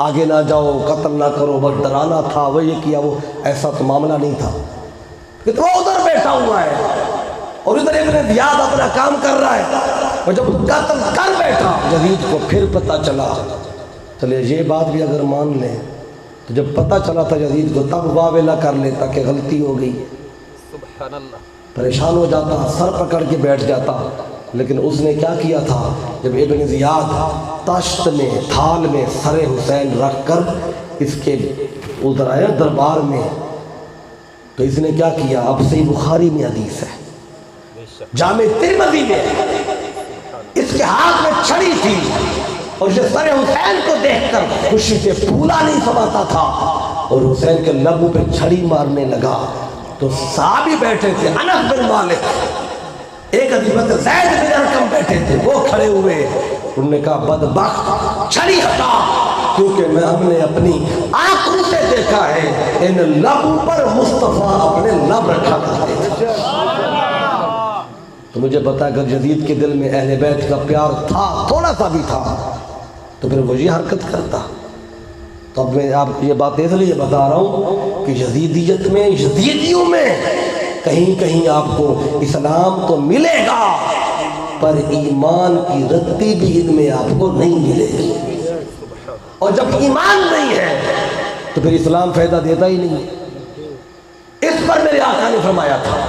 A: آگے نہ جاؤ، قتل نہ کرو، بس ڈرانا تھا، وہ یہ کیا، وہ ایسا تو معاملہ نہیں تھا۔ کہ وہ ادھر بیٹھا ہوا ہے اور ادھر ابن زیاد اپنا کام کر رہا ہے، اور جب قتل کر بیٹھا یزید کو پھر پتہ چلا، چلے یہ بات بھی اگر مان لیں تو جب پتہ چلا تھا یزید کو تب واویلا کر لیتا کہ غلطی ہو گئی، سبحان اللہ، پریشان ہو جاتا، سر پکڑ کے بیٹھ جاتا۔ لیکن اس نے کیا کیا تھا؟ جب ابن زیاد تشت میں تھال میں سر حسین رکھ کر اس کے ادھر آیا دربار میں، تو اس نے کیا کیا؟ اب صحیح بخاری میں حدیث ہے، جامع ترمذی میں، اس کے ہاتھ میں چھڑی تھی اور یہ سر حسین کو دیکھ کر خوشی سے پھولا نہیں سماتا تھا اور حسین کے لبوں پہ چھڑی مارنے لگا۔ تو صحابی بیٹھے تھے، انس بن مالک، ایک حدیث زید بن ارقم بیٹھے تھے، وہ کھڑے ہوئے، انہوں نے کہا بدبخت چھڑی ہٹا، کیونکہ ہم نے اپنی آنکھوں سے دیکھا ہے ان لبوں پر مصطفیٰ اپنے لب رکھا کرتے تھے۔ تو مجھے پتا اگر یزید کے دل میں اہل بیت کا پیار تھا، تھوڑا سا بھی تھا، تو پھر وہ یہ حرکت کرتا۔ تو اب میں آپ یہ بات اس لیے بتا رہا ہوں کہ یزیدیت میں، یزیدیوں میں کہیں کہیں آپ کو اسلام تو ملے گا پر ایمان کی رتی بھی ان میں آپ کو نہیں ملے گی، اور جب ایمان نہیں ہے تو پھر اسلام فائدہ دیتا ہی نہیں۔ اس پر میرے آقا نے فرمایا تھا،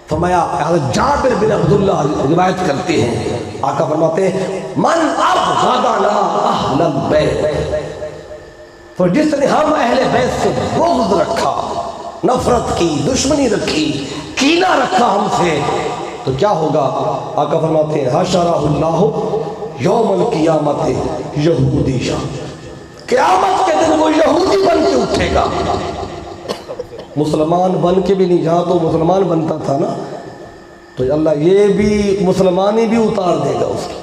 A: فرمایا حضرت جابر بن عبداللہ روایت کرتے ہیں، آقا فرماتے ہیں من ابغضنا اہل البیت، تو جس نے ہم اہل بیت سے بغض رکھا، نفرت کی، دشمنی رکھی، کینہ رکھا ہم سے، تو کیا ہوگا؟ آقا فرماتے ہیں حشرہ اللہ یوم القیامت یہودیہ، قیامت کے دن وہ یہودی بن کے اٹھے گا، مسلمان بن کے بھی نہیں، جہاں تو مسلمان بنتا تھا نا، تو اللہ یہ بھی مسلمانی بھی اتار دے گا اس کی،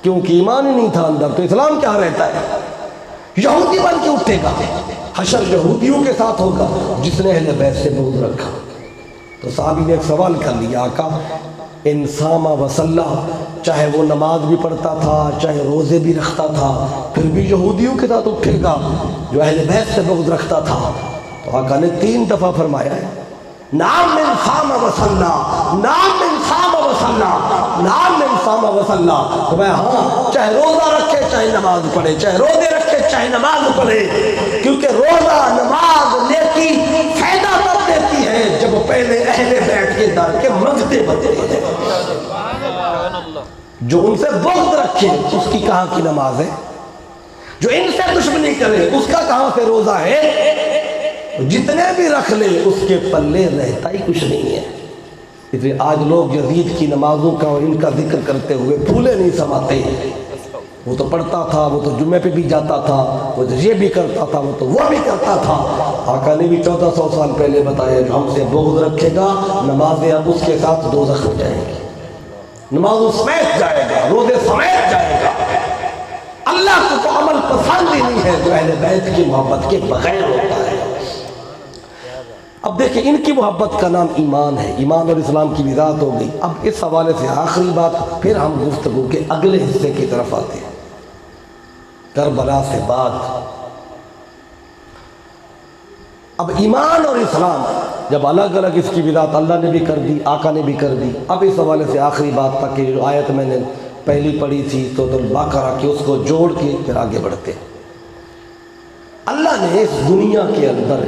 A: کیونکہ ایمان ہی نہیں تھا اندر، تو اسلام کیا رہتا ہے؟ یہودی بن کے اٹھے گا، حشر یہودیوں کے ساتھ ہوگا جس نے اہل بیت سے بغض رکھا۔ تو صحابی نے ایک سوال کر لیا، آقا ان صام و صلی، چاہے وہ نماز بھی پڑھتا تھا، چاہے روزے بھی رکھتا تھا، پھر بھی یہودیوں کے ساتھ اٹھے گا جو اہل بیت سے بغض رکھتا تھا؟ تو آقا نے 3 دفعہ فرمایا ہے، نام من صام و صلی، نام من صام و صلی، نام من صام و صلی۔ تو میں ہاں، چاہے روزہ رکھے چاہے نماز پڑھے، چاہے روزے رکھے چاہے نماز پڑھے، کیونکہ روزہ، نماز، نیکی فائدہ تب دیتی ہے جب پہلے اہل بیت کے در کے منگتے بندے بنتے ہیں۔ جو ان سے بغض رکھے اس کی کہاں کی نماز ہے؟ جو ان سے دشمنی کرے اس کا کہاں سے روزہ ہے؟ جتنے بھی رکھ لے اس کے پلے رہتا ہی کچھ نہیں ہے۔ اس لیے آج لوگ یزید کی نمازوں کا اور ان کا ذکر کرتے ہوئے پھولے نہیں سماتے۔ وہ تو پڑھتا تھا، وہ تو جمعے پہ بھی جاتا تھا، وہ تو یہ بھی کرتا تھا، وہ تو وہ بھی کرتا تھا۔ آقا نے بھی 1400 سال پہلے بتایا جو ہم سے بغض رکھے گا نمازیں اب اس کے ساتھ دوزخ میں جائیں گی، نمازوں سمیت جائے گا، روزے سمیت جائے گا۔ اللہ کو تو عمل پسند ہی نہیں ہے جو اہل بیت کی محبت کے بغیر ہوتا ہے۔ اب دیکھیں ان کی محبت کا نام ایمان ہے، ایمان اور اسلام کی وضاحت ہو گئی۔ اب اس حوالے سے آخری بات، پھر ہم گفتگو کے اگلے حصے کی طرف آتے ہیں۔ کربلا سے بعد اب ایمان اور اسلام جب الگ الگ اس کی وضاحت اللہ نے بھی کر دی، آقا نے بھی کر دی، اب اس حوالے سے آخری بات تک کہ جو آیت میں نے پہلی پڑھی تھی سورۃ البقرہ کی، اس کو جوڑ کے پھر آگے بڑھتے ہیں۔ اللہ نے اس دنیا کے اندر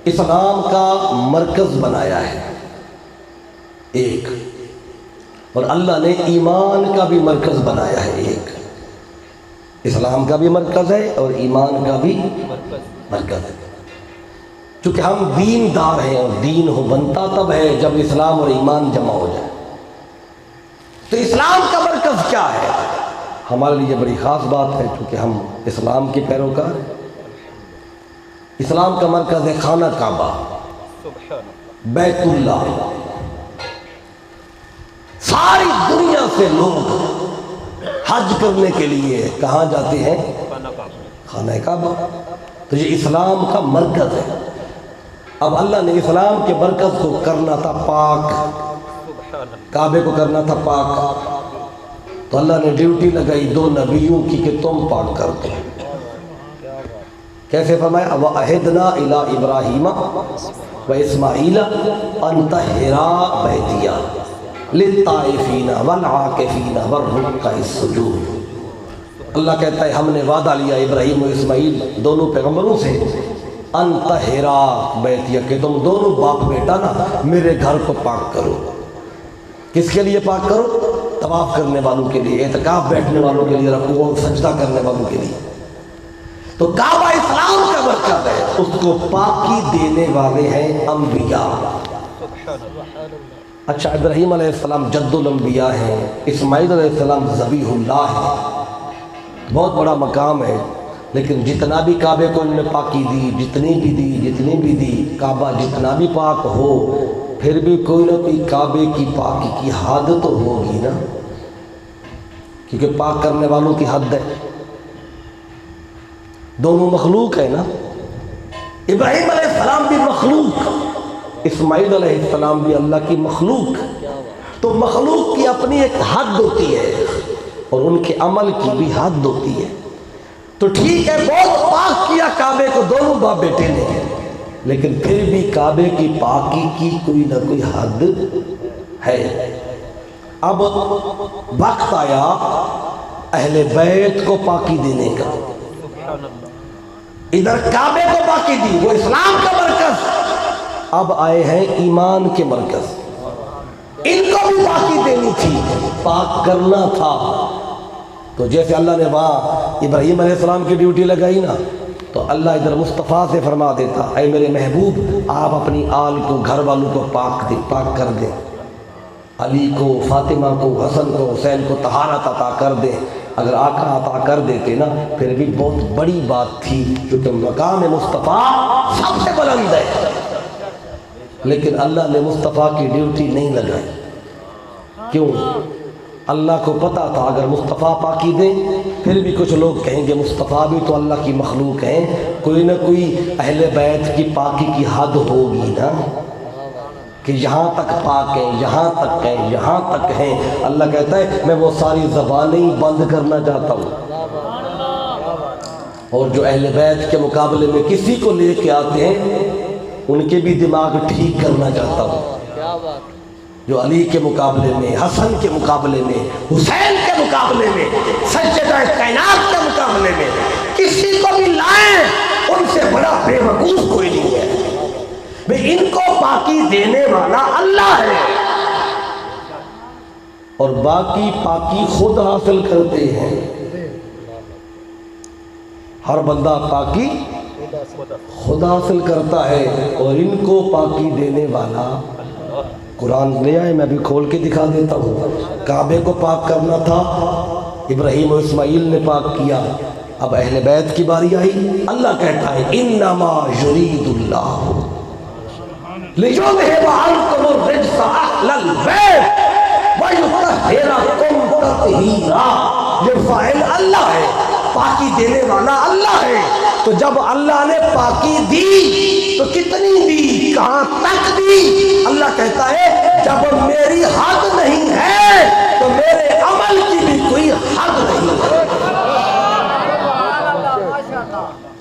A: اسلام کا مرکز بنایا ہے ایک، اور اللہ نے ایمان کا بھی مرکز بنایا ہے ایک۔ اسلام کا بھی مرکز ہے اور ایمان کا بھی مرکز ہے۔ چونکہ ہم دین دار ہیں اور دین ہو بنتا تب ہے جب اسلام اور ایمان جمع ہو جائے۔ تو اسلام کا مرکز کیا ہے؟ ہمارے لیے بڑی خاص بات ہے چونکہ ہم اسلام کے پیروکار ہیں۔ اسلام کا مرکز ہے خانہ کعبہ، بیت اللہ۔ ساری دنیا سے لوگ حج کرنے کے لیے کہاں جاتے ہیں؟ خانہ کعبہ۔ تو یہ اسلام کا مرکز ہے۔ اب اللہ نے اسلام کے مرکز کو کرنا تھا پاک، کعبے کو کرنا تھا پاک، تو اللہ نے ڈیوٹی لگائی دو نبیوں کی کہ تم پاک کر دو۔ کیسے فرمایا؟ وَأَعِدْنَا إِلَىٰ إِبْرَاهِيمَ وَإِسْمَاعِيلَ أَن طَهِّرَا بَيْتِيَ لِلطَّائِفِينَ وَالْعَاكِفِينَ وَالرُّكَّعِ السُّجُودِ۔ اللہ کہتا ہے ہم نے وعدہ لیا ابراہیم و اسماعیل دونوں پیغمبروں سے، ان طہرا بیتیہ، کہ تم دونوں باپ بیٹا نا میرے گھر کو پاک کرو۔ کس کے لیے پاک کرو؟ طواف کرنے والوں کے لیے، اعتکاف بیٹھنے والوں کے لیے، رکوع و سجدہ کرنے والوں کے لیے۔ تو کعبہ اسلام کا مرکز ہے، اس کو پاکی دینے والے ہیں انبیاء۔ اچھا، ابراہیم علیہ السلام جد الانبیاء ہیں، اسماعیل علیہ السلام ذبیح اللہ ہے، بہت بڑا مقام ہے، لیکن جتنا بھی کعبے کو انہوں نے پاکی دی، جتنی بھی دی، کعبہ جتنا بھی پاک ہو، پھر بھی کوئی نہ کوئی کعبے کی پاکی کی حد تو ہوگی نا، کیونکہ پاک کرنے والوں کی حد ہے۔ دونوں مخلوق ہے نا، ابراہیم علیہ السلام بھی مخلوق، اسماعیل علیہ السلام بھی اللہ کی مخلوق۔ تو مخلوق کی اپنی ایک حد ہوتی ہے اور ان کے عمل کی بھی حد ہوتی ہے۔ تو ٹھیک ہے بہت پاک کیا کعبے کو دونوں باپ بیٹے نے، لیکن پھر بھی کعبے کی پاکی کی کوئی نہ کوئی حد ہے۔ اب وقت آیا اہل بیت کو پاکی دینے کا، ادھر کعبے کو پاکی دی، وہ اسلام کا مرکز، اب آئے ہیں ایمان کے مرکز، ان کو بھی پاکی دینی تھی، پاک کرنا تھا۔ تو جیسے اللہ نے وہاں ابراہیم علیہ السلام کی ڈیوٹی لگائی نا، تو اللہ ادھر مصطفیٰ سے فرما دیتا، اے میرے محبوب آپ اپنی آل کو، گھر والوں کو پاک کر دیں، علی کو، فاطمہ کو، حسن کو، حسین کو طہارت عطا کر دیں۔ اگر آقا عطا کر دیتے نا پھر بھی بہت بڑی بات تھی، کیونکہ مقام مصطفیٰ سب سے بلند ہے، لیکن اللہ نے مصطفیٰ کی ڈیوٹی نہیں لگائی۔ کیوں؟ اللہ کو پتا تھا اگر مصطفیٰ پاکی دیں پھر بھی کچھ لوگ کہیں گے مصطفیٰ بھی تو اللہ کی مخلوق ہیں، کوئی نہ کوئی اہل بیت کی پاکی کی حد ہوگی نا، کہ یہاں تک پاک ہیں، یہاں تک ہیں، یہاں تک ہیں۔ اللہ کہتا ہے میں وہ ساری زبانیں بند کرنا چاہتا ہوں، اور جو اہل بیت کے مقابلے میں کسی کو لے کے آتے ہیں ان کے بھی دماغ ٹھیک کرنا چاہتا ہوں۔ جو علی کے مقابلے میں، حسن کے مقابلے میں، حسین کے مقابلے میں، سجدہ کائنات کے مقابلے میں کسی کو بھی لائیں، ان سے بڑا بے وقوف کوئی نہیں ہے۔ ان کو پاکی دینے والا اللہ ہے، اور باقی پاکی خود حاصل کرتے ہیں. ہر بندہ پاکی خود حاصل کرتا ہے اور ان کو پاکی دینے والا قرآن لے آئے. میں ابھی کھول کے دکھا دیتا ہوں. کعبے کو پاک کرنا تھا، ابراہیم و اسماعیل نے پاک کیا. اب اہل بیت کی باری آئی. اللہ کہتا ہے انما یرید اللہ لیذھب عنکم الرجس اہل البیت ویطہرکم تطہیرا. یہ فاعل اللہ ہے، پاکی دینے والا اللہ ہے. تو جب اللہ نے پاکی دی تو کتنی دی، کہاں تک دی؟ اللہ کہتا ہے جب میری حد نہیں ہے تو میرے عمل کی بھی کوئی حد نہیں ہے.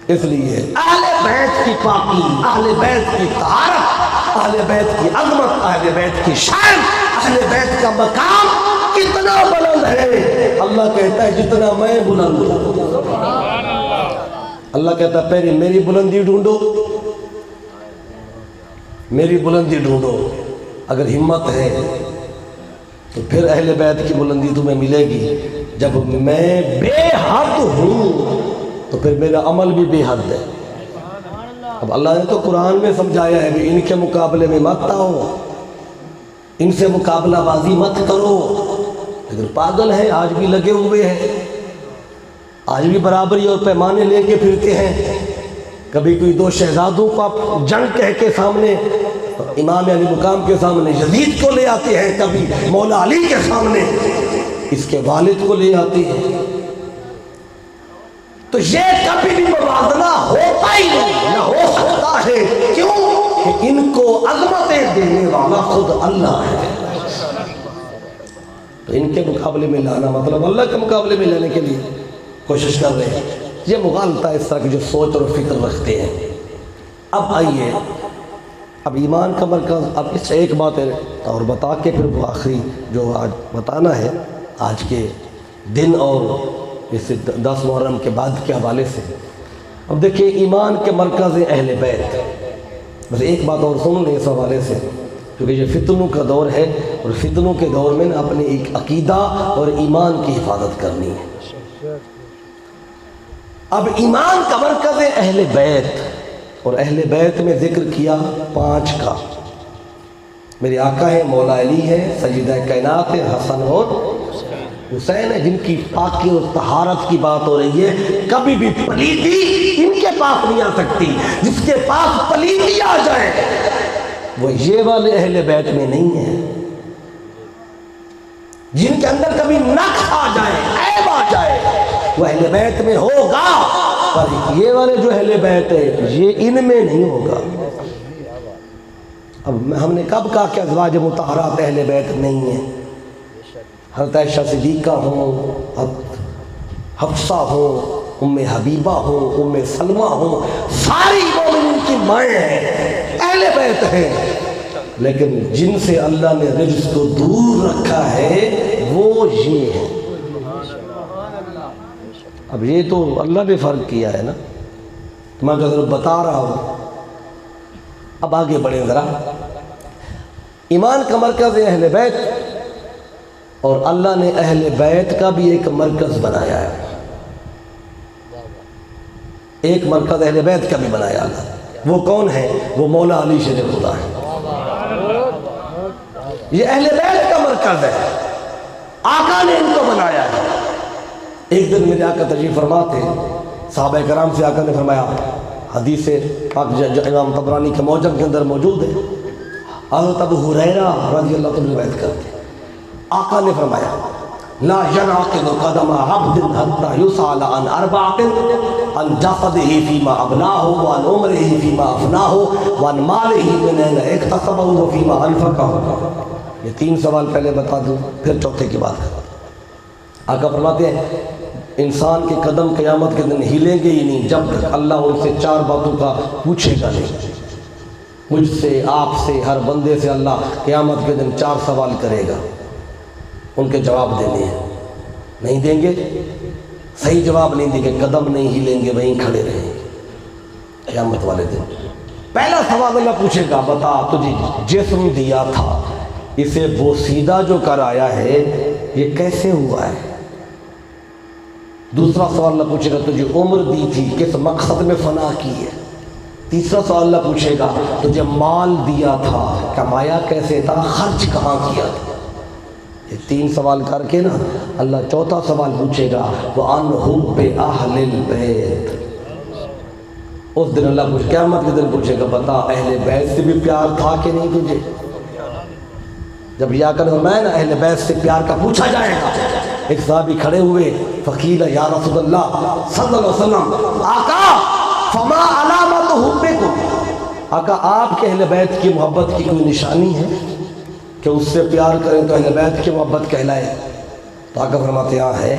A: اس لیے اہل بیت کی پاکی، اہل بیت کی طہارت، اہل بیت کی عظمت، اہل بیت کی شان، اہل بیت کا مقام کتنا بلند ہے. اللہ کہتا ہے جتنا میں بلند ہوں. اللہ کہتا ہے پہلے میری بلندی ڈھونڈو، میری بلندی ڈھونڈو. اگر ہمت ہے تو پھر اہل بیت کی بلندی تمہیں ملے گی. جب میں بے حد ہوں تو پھر میرا عمل بھی بے حد ہے. اب اللہ نے تو قرآن میں سمجھایا ہے کہ ان کے مقابلے میں مت آؤ، ان سے مقابلہ بازی مت کرو. لیکن پاگل ہیں، آج بھی لگے ہوئے ہیں، آج بھی برابری اور پیمانے لے کے پھرتے ہیں. کبھی کوئی دو شہزادوں کو آپ جنگ کہہ کے سامنے، امام علی مقام کے سامنے یزید کو لے آتے ہیں، کبھی مولا علی کے سامنے اس کے والد کو لے آتے ہیں. تو یہ کبھی بھی موازنہ ہوتا ہی نہیں، نہ ہو سکتا ہے. کیوں کہ ان کو عظمتیں دینے والا خود اللہ ہے. تو ان کے مقابلے میں لانا مطلب اللہ کے مقابلے میں لانے کے لیے کوشش کر رہے ہیں. یہ مغالطہ اس طرح کی جو سوچ اور فکر رکھتے ہیں. اب آئیے، اب ایمان کا مرکز، اب اس سے ایک بات ہے اور بتا کے پھر وہ آخری جو آج بتانا ہے آج کے دن اور اس 10 محرم کے بعد کے حوالے سے. اب دیکھیں ایمان کے مرکز اہل بیت. بس ایک بات اور سن لیں اس حوالے سے، کیونکہ یہ فتنوں کا دور ہے اور فتنوں کے دور میں اپنے ایک عقیدہ اور ایمان کی حفاظت کرنی ہے. اب ایمان کا مرکز اہل بیت، اور اہل بیت میں ذکر کیا 5 کا. میرے آقا ہے، مولا علی ہے، سیدہ کائنات ہے، حسن اور حسین ہے، جن کی پاکی اور طہارت کی بات ہو رہی ہے. کبھی بھی پلیتی ان کے پاس نہیں آ سکتی. جس کے پاس پلیتی آ جائے وہ یہ والے اہل بیت میں نہیں ہے. جن کے اندر کبھی نقص آ جائے، عیب آ جائے، وہ اہل بیت میں ہوگا، پر یہ والے جو اہل بیت ہے یہ ان میں نہیں ہوگا. اب ہم نے کب کہا کہ ازواج مطہرات اہل بیت نہیں ہیں؟ حضرت عائشہ صدیقہ ہوں، حفصہ ہوں، ام حبیبہ ہوں، ام سلمہ ہوں، ساری مومنین کی مائیں ہیں، اہل بیت ہیں. لیکن جن سے اللہ نے رجس کو دور رکھا ہے وہ یہ ہے. اب یہ تو اللہ نے فرق کیا ہے نا، میں جو ذرا بتا رہا ہوں. اب آگے بڑھیں ذرا. ایمان کا مرکز ہے اہل بیت، اور اللہ نے اہل بیت کا بھی ایک مرکز بنایا ہے. ایک مرکز اہل بیت کا بھی بنایا اللہ. وہ کون ہے؟ وہ مولا علی شیر خدا ہے. یہ اہل بیت کا مرکز ہے، آقا نے ان کو بنایا ہے. ایک دن میرے آقا تشریف فرما تھے، صحابہ کرام سے آقا نے فرمایا، حدیث پاک جو امام طبرانی کے معجم کے اندر موجود ہے، حضرت ابو ہریرہ رضی اللہ عنہ روایت کرتے ہیں، آقا نے فرمایا لا ينعقد قدم عبد حتى يسأل عن 4 عن جسده فيما أبلاه وعن عمره فيما أفناه وعن ماله من أين اكتسبه وفيما أنفقه. یہ 3 سوال پہلے بتا دوں پھر چوتھے کی بات کرتا. آقا فرماتے ہیں انسان کے قدم قیامت کے دن ہلیں گے ہی نہیں جب تک اللہ ان سے 4 باتوں کا پوچھے گا نہیں. مجھ سے، آپ سے، ہر بندے سے اللہ قیامت کے دن 4 سوال کرے گا. ان کے جواب دینے ہیں، نہیں دیں گے، صحیح جواب نہیں دیں گے، قدم نہیں ہلیں گے، وہیں کھڑے رہیں گے قیامت والے دن. پہلا سوال اللہ پوچھے گا، بتا تجھے جسم دیا تھا، اسے بوسیدہ جو کر آیا ہے یہ کیسے ہوا ہے؟ دوسرا سوال اللہ پوچھے گا تجھے عمر دی تھی کس مقصد میں فنا کی ہے؟ تیسرا سوال اللہ پوچھے گا تجھے مال دیا تھا کمایا کیسے تھا، خرچ کہاں کیا تھا؟ یہ 3 سوال کر کے نا اللہ چوتھا سوال پوچھے گا وَعَنْ حُبِّ أَهْلِ الْبَيْتِ۔ اس دن اللہ پوچھے، قیامت کے دن پوچھے گا بتا اہل بیت سے بھی پیار تھا کہ نہیں تجھے؟ جب یہ آقا نے فرمایا نا اہل بیت سے پیار کا پوچھا جائے گا، ایک صحابی کھڑے ہوئے فقیل یا رسول اللہ صلی اللہ علیہ وسلم آقا فما علامت حبکم، آقا آپ کے اہل بیت کی محبت کی کوئی نشانی ہے کہ اس سے پیار کریں تو اہل بیت کی محبت کہلائے؟ تو آقا فرماتے ہیں ہے۔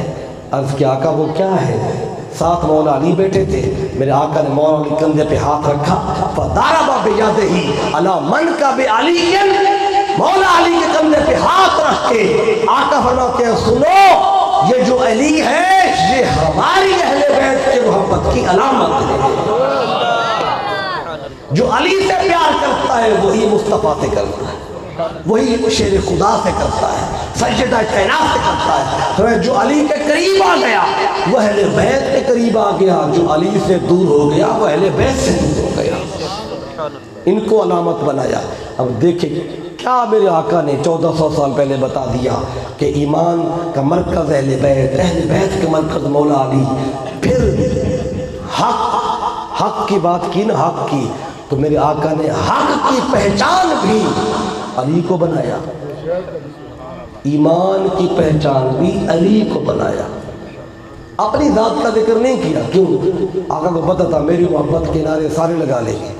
A: عرض کیا آقا وہ کیا ہے؟ ساتھ مولا علی بیٹھے تھے، میرے آقا نے مولا علی کندھے پہ ہاتھ رکھا فضرب بیدہ علی منکب علی، مولا علی کے کندھے پہ ہاتھ رکھ کے آقا فرماتے ہیں سنو یہ جو علی ہے یہ ہماری اہل بیت کے محبت کی علامت ہے۔ جو علی سے پیار کرتا ہے وہی مصطفیٰ سے کرتا ہے، وہی شیر خدا سے کرتا ہے، سجدہ کائنات سے کرتا ہے۔ جو علی کے قریب آ گیا وہ اہل بیت کے قریب آ گیا، جو علی سے دور ہو گیا وہ اہل بیت سے دور ہو گیا۔ ان کو علامت بنایا۔ اب دیکھیں کیا میرے آقا نے 1400 سال پہلے بتا دیا کہ ایمان کا مرکز اہل بیت کے مرکز مولا علی۔ پھر حق کی بات کی نا، حق کی، تو میرے آقا نے حق کی پہچان بھی علی کو بنایا، ایمان کی پہچان بھی علی کو بنایا۔ اپنی ذات کا ذکر نہیں کیا، کیوں؟ آقا کو پتہ تھا میری محبت کے نعرے سارے لگا لیں گے،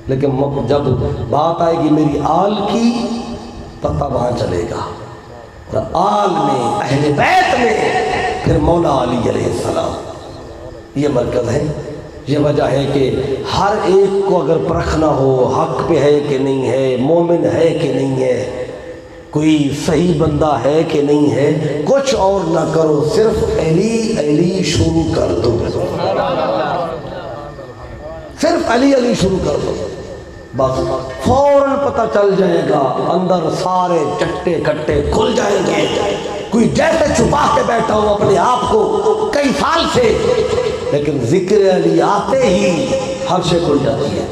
A: لیکن جب بات آئے گی میری آل کی پتہ وہاں چلے گا، اور آل میں اہل بیت میں پھر مولا علی علیہ السلام یہ مرکز ہے۔ یہ وجہ ہے کہ ہر ایک کو اگر پرکھنا ہو حق پہ ہے کہ نہیں ہے، مومن ہے کہ نہیں ہے، کوئی صحیح بندہ ہے کہ نہیں ہے، کچھ اور نہ کرو، صرف علی علی شروع کر دو، صرف علی علی شروع کر دو، بس فوراً پتہ چل جائے گا، اندر سارے چٹے کٹے کھل جائیں گے۔ کوئی جیسے چھپا کے بیٹھا ہو اپنے آپ کو کئی سال سے، لیکن ذکر علی آتے ہی ہر شے کھل جاتی ہے،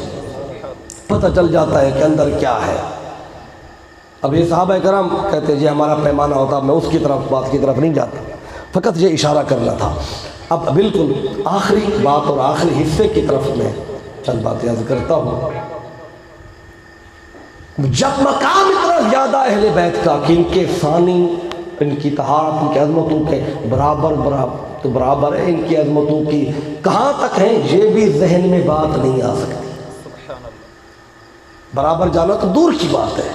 A: پتہ چل جاتا ہے کہ اندر کیا ہے۔ اب یہ صحابہ کرام کہتے ہیں جی ہمارا پیمانہ ہوتا، میں اس کی طرف بات کی طرف نہیں جاتا، فقط یہ اشارہ کرنا تھا۔ اب بالکل آخری بات اور آخری حصے کی طرف میں چند باتیں عرض کرتا ہوں۔ جب مقام اتنا زیادہ اہل بیت کا کہ ان کے ثانی، ان کی طہارت، ان کی عظمتوں کے برابر ہے، ان کی عظمتوں کی کہاں تک ہیں یہ بھی ذہن میں بات نہیں آ سکتی، برابر جانا تو دور کی بات ہے،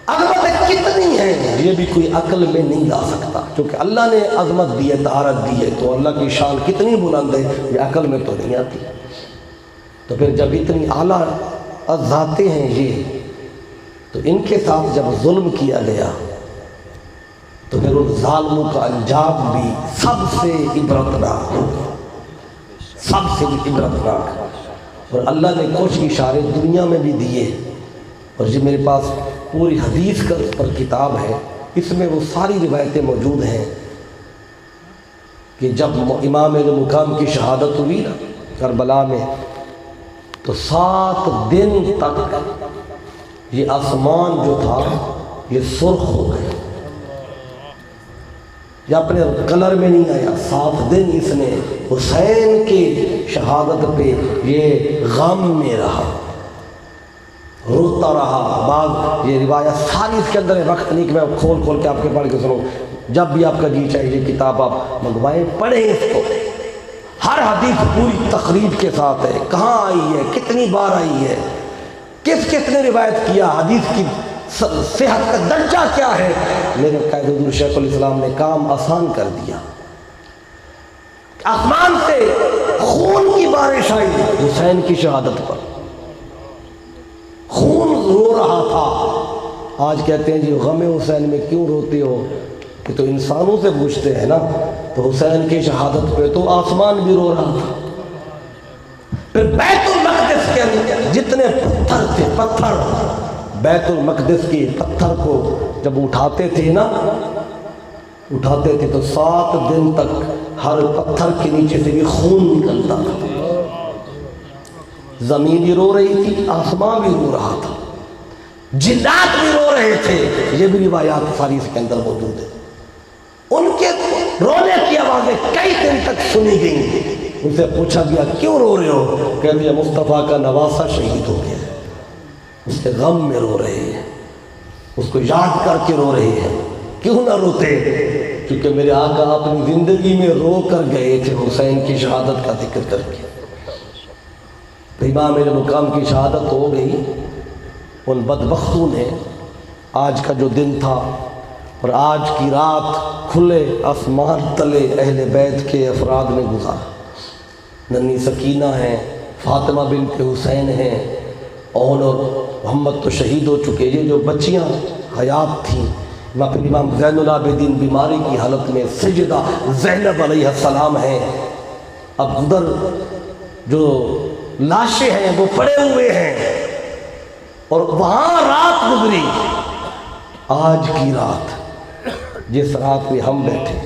A: عظمت کتنی ہے یہ بھی کوئی عقل میں نہیں لا سکتا، کیونکہ اللہ نے عظمت دی ہے، طہارت دی ہے، تو اللہ کی شان کتنی بلند ہے یہ عقل میں تو نہیں آتی۔ تو پھر جب اتنی اعلیٰ ذاتیں ہیں یہ، تو ان کے ساتھ جب ظلم کیا گیا تو پھر ان ظالموں کا انجام بھی سب سے عبرتناک، سب سے عبرتناک۔ اور اللہ نے کچھ اشارے دنیا میں بھی دیے، اور یہ میرے پاس پوری حدیث کا پر کتاب ہے، اس میں وہ ساری روایتیں موجود ہیں کہ جب امام مقام کی شہادت ہوئی نا کربلا میں، تو 7 دن تک یہ آسمان جو تھا یہ سرخ ہو گیا، یا اپنے کلر میں نہیں آیا۔ 7 دن اس نے حسین کی شہادت پہ یہ غم میں رہا، روتا رہا۔ بعض یہ روایت ساری اس کے اندر ہے، وقت نہیں کہ میں کھول کھول کے آپ کے پڑھ کے سنوں، جب بھی آپ کا جی چاہیے یہ کتاب آپ منگوائیں، پڑھیں اس کو، ہر حدیث پوری تقریب کے ساتھ ہے، کہاں آئی ہے، کتنی بار آئی ہے، کس کس نے روایت کیا، حدیث کی صحت کا درجہ کیا ہے۔ میرے قائد حضور شیخ الاسلام نے کام آسان کر دیا، آسمان سے خون کی بارش آئی حسین کی شہادت پر، خون رو رہا تھا۔ آج کہتے ہیں جی غم حسین میں کیوں روتے ہو، کہ تو انسانوں سے پوچھتے ہیں نا، تو حسین کی شہادت پہ تو آسمان بھی رو رہا تھا۔ پھر بیت المقدس کے اندر جتنے پتھر تھے، پتھر بیت المقدس کے پتھر کو جب اٹھاتے تھے نا اٹھاتے تھے تو 7 دن تک ہر پتھر کے نیچے سے بھی خون نکلتا تھا، زمین بھی رو رہی تھی، آسمان بھی رو رہا تھا، جنات بھی رو رہے تھے۔ یہ بھی روایات ساری اس کے اندر موجود ہے۔ ان کے رونے کی آوازیں کئی دن تک سنی گئیں۔ ان سے پوچھا گیا کیوں رو رہے ہو؟ کہتے ہیں مصطفیٰ کا نواسہ شہید ہو گیا ہے، اس کے غم میں رو رہے ہیں، اس کو یاد کر کے رو رہے ہیں۔ کیوں نہ روتے؟ کیونکہ میرے آقا اپنی زندگی میں رو کر گئے تھے حسین کی شہادت کا ذکر کر کے۔ امام میرے مقام کی شہادت ہو گئی، ان بدبختوں نے آج کا جو دن تھا اور آج کی رات کھلے آسمان تلے اہل بیت کے افراد نے گزارا۔ ننھی سکینہ ہیں، فاطمہ بنت حسین ہیں، اور محمد تو شہید ہو چکے۔ یہ جو بچیاں حیات تھیں، امام زین العابدین بیماری کی حالت میں، سیدہ زینب علیہ السلام ہیں، اب ادھر جو لاشیں ہیں وہ پڑے ہوئے ہیں، اور وہاں رات گزری۔ آج کی رات جس رات میں ہم بیٹھے،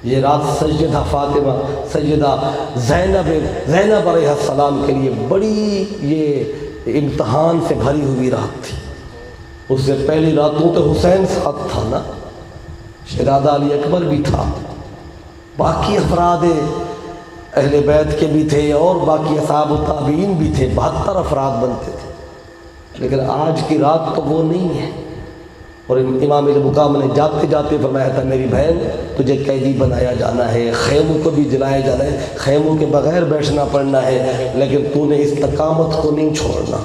A: یہ رات سیدہ فاطمہ، سیدہ زینب علیہ السلام کے لیے بڑی یہ امتحان سے بھری ہوئی رات تھی۔ اس سے پہلی راتوں تو حسین ساتھ تھا نا، شہزادہ علی اکبر بھی تھا، باقی افراد اہل بیت کے بھی تھے، اور باقی اصحاب التابعین بھی تھے، 72 افراد بنتے تھے۔ لیکن آج کی رات تو وہ نہیں ہے۔ اور امام مقام نے جاتے جاتے فرمایا تھا میری بہن تجھے قیدی بنایا جانا ہے، خیموں کو بھی جلایا جانا ہے، خیموں کے بغیر بیٹھنا پڑنا ہے، لیکن تو نے استقامت کو نہیں چھوڑنا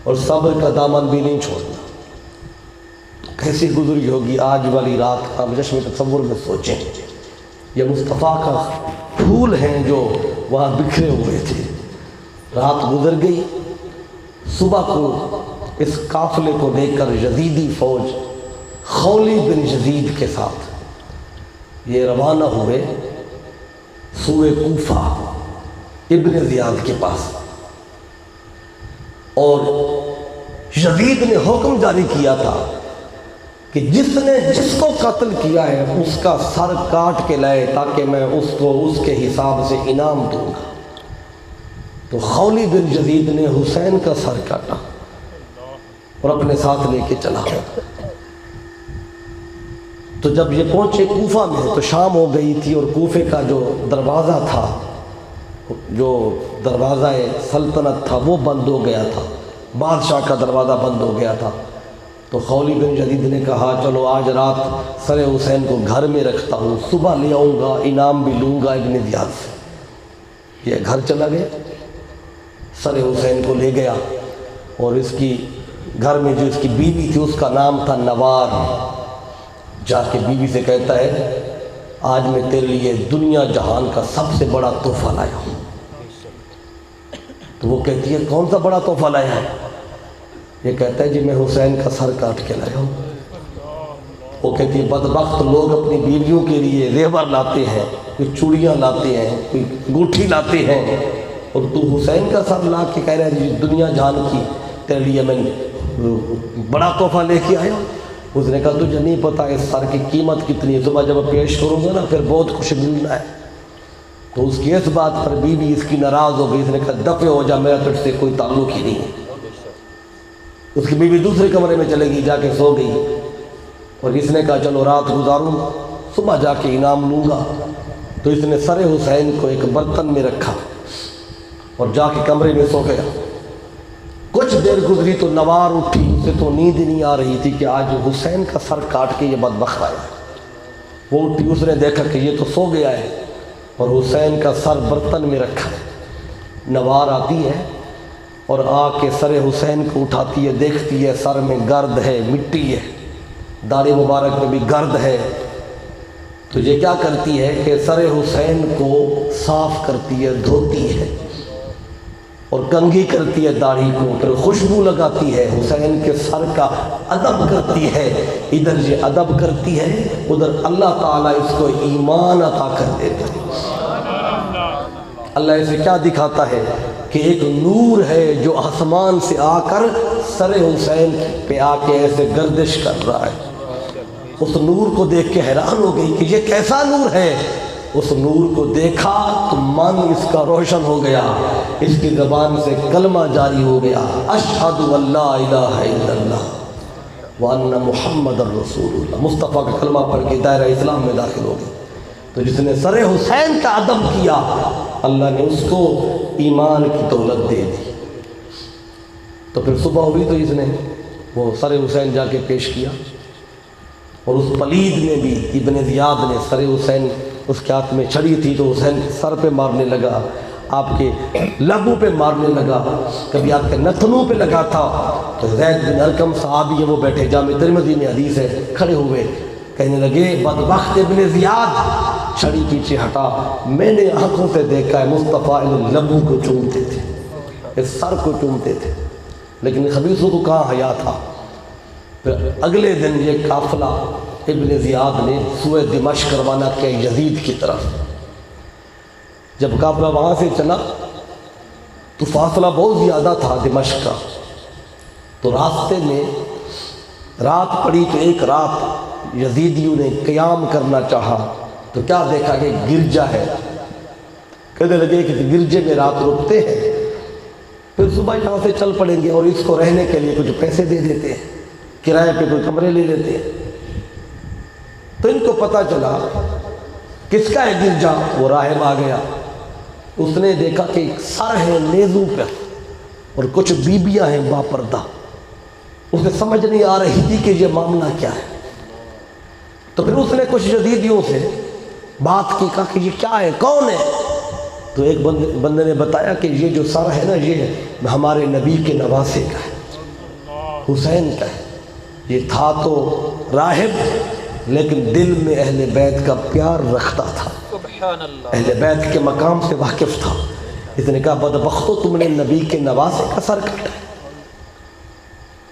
A: اور صبر کا دامن بھی نہیں چھوڑنا۔ کیسی گزری ہوگی آج والی رات، آپ جشن تصور میں سوچیں۔ یہ مصطفیٰ کا پھول ہیں جو وہاں بکھرے ہوئے تھے۔ رات گزر گئی، صبح کو اس قافلے کو لے کر یزیدی فوج خولی بن یزید کے ساتھ یہ روانہ ہوئے سوئے کوفہ ابن زیاد کے پاس، اور یزید نے حکم جاری کیا تھا کہ جس نے جس کو قتل کیا ہے اس کا سر کاٹ کے لائے تاکہ میں اس کو اس کے حساب سے انعام دوں گا۔ تو خولی بن یزید نے حسین کا سر کاٹا اور اپنے ساتھ لے کے چلا۔ تو جب یہ پہنچے کوفہ میں تو شام ہو گئی تھی، اور کوفے کا جو دروازہ تھا، جو دروازہ سلطنت تھا، وہ بند ہو گیا تھا، بادشاہ کا دروازہ بند ہو گیا تھا۔ تو خولی بن یزید نے کہا چلو آج رات سر حسین کو گھر میں رکھتا ہوں، صبح لے آؤں گا، انعام بھی لوں گا ابن زیاد سے۔ یہ گھر چلا گیا، سر حسین کو لے گیا، اور اس کی گھر میں جو اس کی بیوی تھی اس کا نام تھا نوار۔ جا کے بیوی سے کہتا ہے آج میں تیرے لیے دنیا جہان کا سب سے بڑا تحفہ لایا ہوں۔ تو وہ کہتی ہے کون سا بڑا تحفہ لایا ہے؟ یہ کہتا ہے جی میں حسین کا سر کاٹ کے لایا ہوں۔ وہ کہتی ہے بدبخت لوگ اپنی بیویوں کے لیے زیور لاتے ہیں، کوئی چوڑیاں لاتے ہیں، کوئی انگوٹھی لاتے ہیں، اور تو حسین کا سر لا کے کہہ رہا ہے جی دنیا جہان کی تیرے لیے میں بڑا تحفہ لے کے آیا۔ اس نے کہا تجھے نہیں پتہ اس سر کی قیمت کتنی ہے، صبح جب پیش کروں گا نا پھر بہت کچھ ملنا ہے۔ تو اس کی اس بات پر بیوی اس کی ناراض ہو گئی، اس نے کہا دفع ہو جا، میرا تجھ سے کوئی تعلق ہی نہیں ہے۔ اس کی بیوی دوسرے کمرے میں چلے گئی، جا کے سو گئی، اور اس نے کہا چلو رات گزاروں صبح جا کے انعام لوں گا۔ تو اس نے سر حسین کو ایک برتن میں رکھا اور جا کے کمرے میں سو گیا۔ کچھ دیر گزری تو نوار اٹھی، اسے تو نیند نہیں آ رہی تھی کہ آج حسین کا سر کاٹ کے یہ بدبخت آیا۔ وہ اٹھی، اس نے دیکھا کہ یہ تو سو گیا ہے اور حسین کا سر برتن میں رکھا ہے۔ نوار آتی ہے اور آ کے سر حسین کو اٹھاتی ہے، دیکھتی ہے سر میں گرد ہے، مٹی ہے، داڑھی مبارک میں بھی گرد ہے۔ تو یہ کیا کرتی ہے کہ سر حسین کو صاف کرتی ہے، دھوتی ہے اور کنگھی کرتی ہے داڑھی کو، پھر خوشبو لگاتی ہے، حسین کے سر کا ادب کرتی ہے۔ ادھر یہ ادب کرتی ہے، ادھر اللہ تعالیٰ اس کو ایمان عطا کر دیتا ہے۔ اللہ اسے کیا دکھاتا ہے کہ ایک نور ہے جو آسمان سے آ کر سر حسین پہ آ کے ایسے گردش کر رہا ہے۔ اس نور کو دیکھ کے حیران ہو گئی کہ یہ کیسا نور ہے۔ اس نور کو دیکھا تو من اس کا روشن ہو گیا، اس کی زبان سے کلمہ جاری ہو گیا، اشہد ان لا الہ الا اللہ وان محمد الرسول اللہ۔ مصطفیٰ کا کلمہ پڑھ کے دائرہ اسلام میں داخل ہو گئی۔ تو جس نے سر حسین کا ادب کیا، اللہ نے اس کو ایمان کی دولت دے دی۔ تو پھر صبح ہوئی تو اس نے وہ سر حسین جا کے پیش کیا، اور اس پلید نے بھی، ابن زیاد نے، سر حسین اس کے ہاتھ میں چھڑی تھی تو حسین کے سر پہ مارنے لگا، آپ کے لبوں پہ مارنے لگا، کبھی آپ کے نتنوں پہ لگا تھا۔ تو زید بن ارقم صحابی ہے، وہ بیٹھے، جامع ترمذی میں حدیث ہے، کھڑے ہوئے کہنے لگے بدبخت ابن زیاد، چھڑی پیچھے ہٹا، میں نے آنکھوں سے دیکھا ہے مصطفیٰ ان لبوں کو چومتے تھے، اس سر کو چومتے تھے، لیکن خبیثوں کو کہاں حیا تھا۔ پھر اگلے دن یہ قافلہ ابن زیاد نے سوئے دمشق روانہ کیا یزید کی طرف۔ جب قافلہ وہاں سے چلا تو فاصلہ بہت زیادہ تھا دمشق کا، تو راستے میں رات پڑی، تو ایک رات یزیدیوں نے قیام کرنا چاہا، تو کیا دیکھا کہ گرجا ہے، کہنے لگے کہ گرجے میں رات رکتے ہیں، پھر صبح یہاں سے چل پڑیں گے، اور اس کو رہنے کے لیے کچھ پیسے دے دیتے ہیں، کرائے پہ کوئی کمرے لے لیتے ہیں۔ تو ان کو پتہ چلا کس کا ہے گرجا، وہ راہب آ گیا، اس نے دیکھا کہ ایک سر ہے نیزوں پہ اور کچھ بیبیاں ہیں باپردہ، اسے سمجھ نہیں آ رہی تھی کہ یہ معاملہ کیا ہے۔ تو پھر اس نے کچھ یزیدیوں سے بات کی، کہا کہ یہ کیا ہے، کون ہے؟ تو ایک بندے نے بتایا کہ یہ جو سر ہے نا، یہ ہمارے نبی کے نواسے کا ہے، حسین کا ہے۔ یہ تھا تو راہب، لیکن دل میں اہل بیت کا پیار رکھتا تھا، اہل بیت کے مقام سے واقف تھا۔ اس نے کہا بدبختو، تم نے نبی کے نواسے کا سر کاٹا ہے۔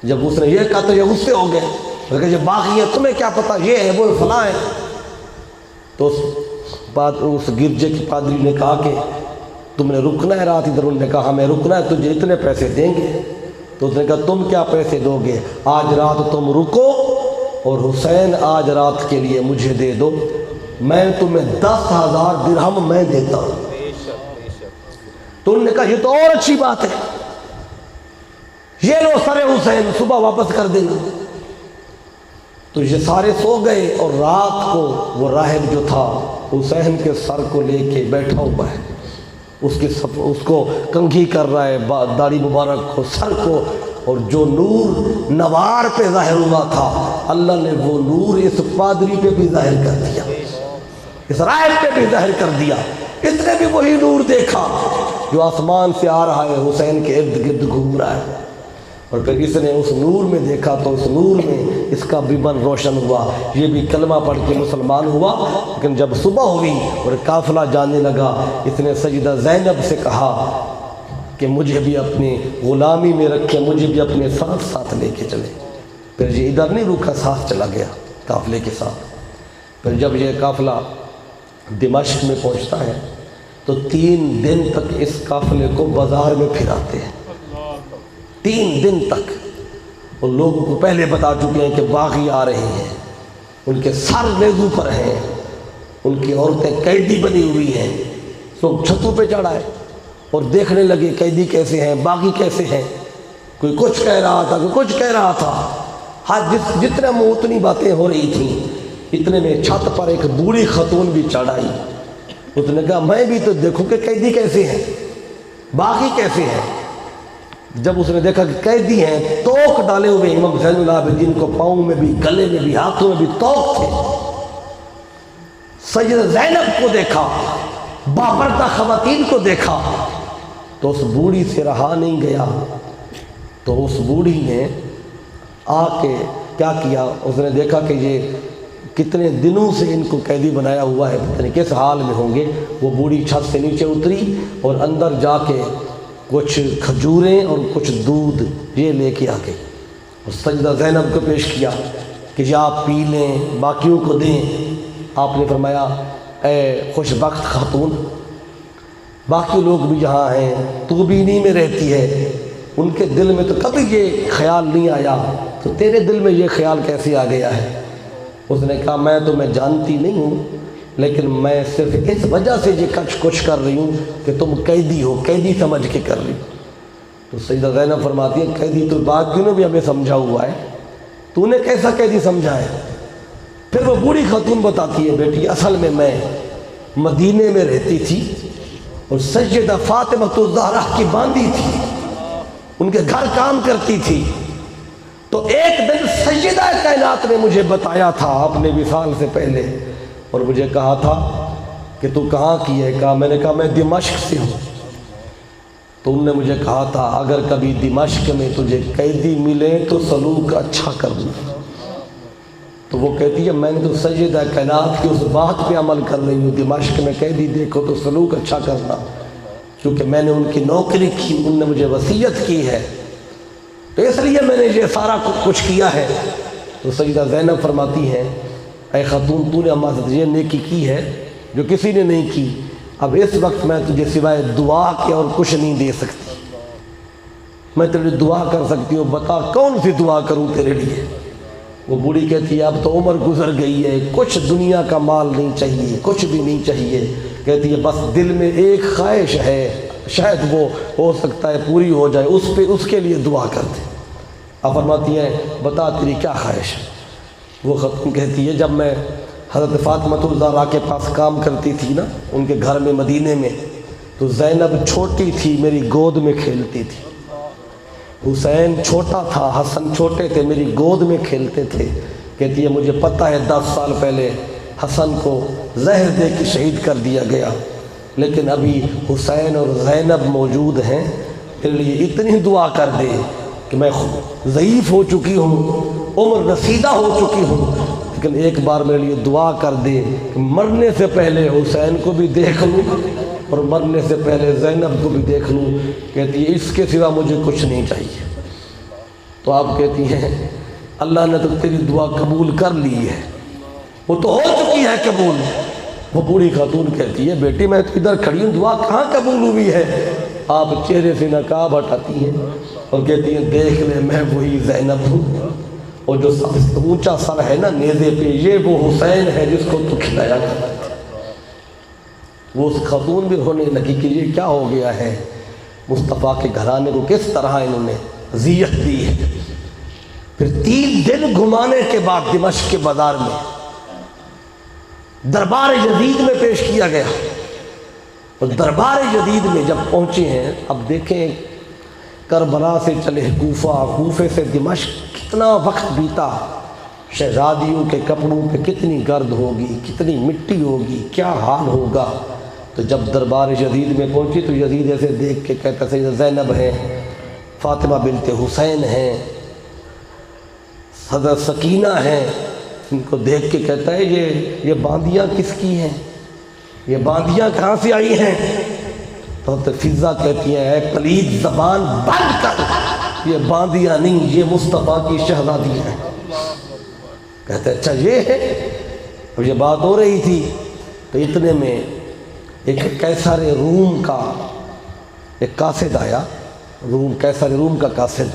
A: جب اس نے یہ کہا تو یہ غصے ہو گئے، کہ یہ باقی ہے، تمہیں کیا پتا یہ ہے وہ فلاں ہے۔ تو اس گرجے کے پادری نے کہا کہ تم نے رکنا ہے رات ادھر؟ انہوں نے کہا ہمیں رکنا ہے، تجھے اتنے پیسے دیں گے۔ تو اس نے کہا تم کیا پیسے دو گے؟ آج رات تم رکو اور حسین آج رات کے لیے مجھے دے دو، میں تمہیں 10,000 درہم میں دیتا ہوں۔ تو انہوں نے کہا یہ تو اور اچھی بات ہے، یہ لو سر حسین، صبح واپس کر دینا۔ تو یہ سارے سو گئے، اور رات کو وہ راہب جو تھا حسین کے سر کو لے کے بیٹھا ہوا ہے، اس کو کنگھی کر رہا ہے، داڑھی مبارک کو، سر کو، اور جو نور نوار پہ ظاہر ہوا تھا، اللہ نے وہ نور اس پادری پہ بھی ظاہر کر دیا، اس راہب پہ بھی ظاہر کر دیا۔ اس نے بھی وہی نور دیکھا جو آسمان سے آ رہا ہے، حسین کے ارد گرد گھوم رہا ہے، اور پھر اس نے اس نور میں دیکھا تو اس نور میں اس کا بھی من روشن ہوا، یہ بھی کلمہ پڑھ کے مسلمان ہوا۔ لیکن جب صبح ہوئی اور قافلہ جانے لگا، اس نے سیدہ زینب سے کہا کہ مجھے بھی اپنی غلامی میں رکھے، مجھے بھی اپنے ساتھ ساتھ لے کے چلے۔ پھر یہ ادھر نہیں رکا، ساتھ چلا گیا قافلے کے ساتھ۔ پھر جب یہ قافلہ دمشق میں پہنچتا ہے تو 3 دن تک اس قافلے کو بازار میں پھراتے ہیں، 3 دن تک۔ اور لوگوں کو پہلے بتا چکے ہیں کہ باغی آ رہے ہیں، ان کے سر نیزوں پر ہیں، ان کی عورتیں قیدی بنی ہوئی ہیں، لوگ چھتوں پہ چڑھائے اور دیکھنے لگے قیدی کیسے ہیں، باغی کیسے ہیں، کوئی کچھ کہہ رہا تھا، کوئی کچھ کہہ رہا تھا، ہاں جتنے منہ اتنی باتیں ہو رہی تھیں۔ اتنے میں چھت پر ایک بوڑھی خاتون بھی چڑھ آئی، اس نے کہا میں بھی تو دیکھوں کہ قیدی کیسے ہیں، باغی کیسے ہیں۔ جب اس نے دیکھا کہ قیدی ہیں، توق ڈالے ہوئے، امام زین العابدین کو پاؤں میں بھی، گلے میں بھی، ہاتھوں میں بھی توق تھے۔ سیدہ زینب کو دیکھا، بابردہ خواتین کو دیکھا، تو اس بوڑھی سے رہا نہیں گیا۔ تو اس بوڑھی نے آ کے کیا کیا، اس نے دیکھا کہ یہ کتنے دنوں سے ان کو قیدی بنایا ہوا ہے، پتہ نہیں کس حال میں ہوں گے۔ وہ بوڑھی چھت سے نیچے اتری اور اندر جا کے کچھ کھجوریں اور کچھ دودھ یہ لے کے آ گئی، اور سیدہ زینب کو پیش کیا کہ یہ آپ پی لیں، باقیوں کو دیں۔ آپ نے فرمایا اے خوش بخت خاتون، باقی لوگ بھی یہاں ہیں، تو بھی انہی میں رہتی ہے، ان کے دل میں تو کبھی یہ خیال نہیں آیا، تو تیرے دل میں یہ خیال کیسے آ گیا ہے؟ اس نے کہا میں تمہیں جانتی نہیں ہوں، لیکن میں صرف اس وجہ سے یہ کچھ کر رہی ہوں کہ تم قیدی ہو، قیدی سمجھ کے کر رہی ہوں۔ تو سیدہ زینب فرماتی ہے قیدی تو باقیوں نے بھی ہمیں سمجھا ہوا ہے، تو نے کیسا قیدی سمجھا ہے؟ پھر وہ بوڑھی خاتون بتاتی ہے بیٹی اصل میں مدینے میں رہتی تھی اور سیدہ فاطمہ الزہرا کی باندھی تھی، ان کے گھر کام کرتی تھی۔ تو ایک دن سیدہ کائنات نے مجھے بتایا تھا اپنے وصال سے پہلے، اور مجھے کہا تھا کہ تو کہاں کی ہے؟ کہا میں نے کہا میں دمشق سے ہوں۔ تو انہوں نے مجھے کہا تھا اگر کبھی دمشق میں تجھے قیدی ملے تو سلوک اچھا کرنا۔ تو وہ کہتی ہے میں نے تو سیدہ کائنات کی اس بات پہ عمل کر رہی ہوں، دمشق میں قیدی دیکھو تو سلوک اچھا کرنا، کیونکہ میں نے ان کی نوکری کی، انہوں نے مجھے وصیت کی ہے، تو اس لیے میں نے یہ سارا کچھ کیا ہے۔ تو سیدہ زینب فرماتی ہیں اے خاتون تو نے ہمارے ساتھ یہ نیکی کی ہے جو کسی نے نہیں کی، اب اس وقت میں تجھے سوائے دعا کے اور کچھ نہیں دے سکتی، میں تیرے لیے دعا کر سکتی ہوں، بتا کون سی دعا کروں تیرے لیے؟ وہ بوڑھی کہتی ہے اب تو عمر گزر گئی ہے، کچھ دنیا کا مال نہیں چاہیے، کچھ بھی نہیں چاہیے، کہتی ہے بس دل میں ایک خواہش ہے، شاید وہ ہو سکتا ہے پوری ہو جائے، اس کے لیے دعا کرتے۔ اب فرماتی ہیں بتا تیری کیا خواہش ہے؟ وہ خاتون کہتی ہے جب میں حضرت فاطمہ الزہرا کے پاس کام کرتی تھی نا ان کے گھر میں مدینے میں، تو زینب چھوٹی تھی میری گود میں کھیلتی تھی، حسین چھوٹا تھا، حسن چھوٹے تھے میری گود میں کھیلتے تھے۔ کہتی ہے مجھے پتہ ہے 10 سال پہلے حسن کو زہر دے کے شہید کر دیا گیا، لیکن ابھی حسین اور زینب موجود ہیں، میرے لیے اتنی دعا کر دے کہ میں ضعیف ہو چکی ہوں، عمر رسیدہ ہو چکی ہوں، لیکن ایک بار میرے لیے دعا کر دے کہ مرنے سے پہلے حسین کو بھی دیکھ لوں اور مرنے سے پہلے زینب کو بھی دیکھ لوں۔ کہتی ہے اس کے سوا مجھے کچھ نہیں چاہیے۔ تو آپ کہتی ہیں اللہ نے تو تیری دعا قبول کر لی ہے، وہ تو ہو چکی ہے قبول۔ وہ بوڑھی خاتون کہتی ہے بیٹی میں تو ادھر کھڑی ہوں، دعا کہاں قبول ہوئی ہے؟ آپ چہرے سے نقاب ہٹاتی ہیں اور کہتی ہیں دیکھ لے میں وہی زینب ہوں، اور جو سب سے اونچا سر ہے نا نیزے پہ یہ وہ حسین ہے جس کو تو کھلایا کرتا تھا۔ وہ اس خاتون بھی ہونے لگی کہ یہ کیا ہو گیا ہے، مصطفیٰ کے گھرانے کو کس طرح انہوں نے اذیت دی ہے۔ پھر 3 دن گھمانے کے بعد دمشق کے بازار میں دربار جدید میں پیش کیا گیا، اور دربار جدید میں جب پہنچے ہیں اب دیکھیں کربلا سے چلے کوفہ، کوفے سے دمشق، کتنا وقت بیتا، شہزادیوں کے کپڑوں پہ کتنی گرد ہوگی، کتنی مٹی ہوگی، کیا حال ہوگا۔ تو جب دربار یزید میں پہنچی تو یزید ایسے دیکھ کے کہتا سیدہ زینب ہے، فاطمہ بنت حسین ہیں، حضرت سکینہ ہیں، ان کو دیکھ کے کہتا ہے یہ باندیاں کس کی ہیں، یہ باندیاں کہاں سے آئی ہیں؟ تو حضرت فضہ کہتی ہیں اے پلید زبان بند کر، یہ باندیاں نہیں یہ مصطفیٰ کی شہزادیاں ہیں۔ کہتے اچھا یہ ہے، اور یہ بات ہو رہی تھی تو اتنے میں ایک قیصر روم کا ایک قاصد آیا، قیصر روم کا قاصد،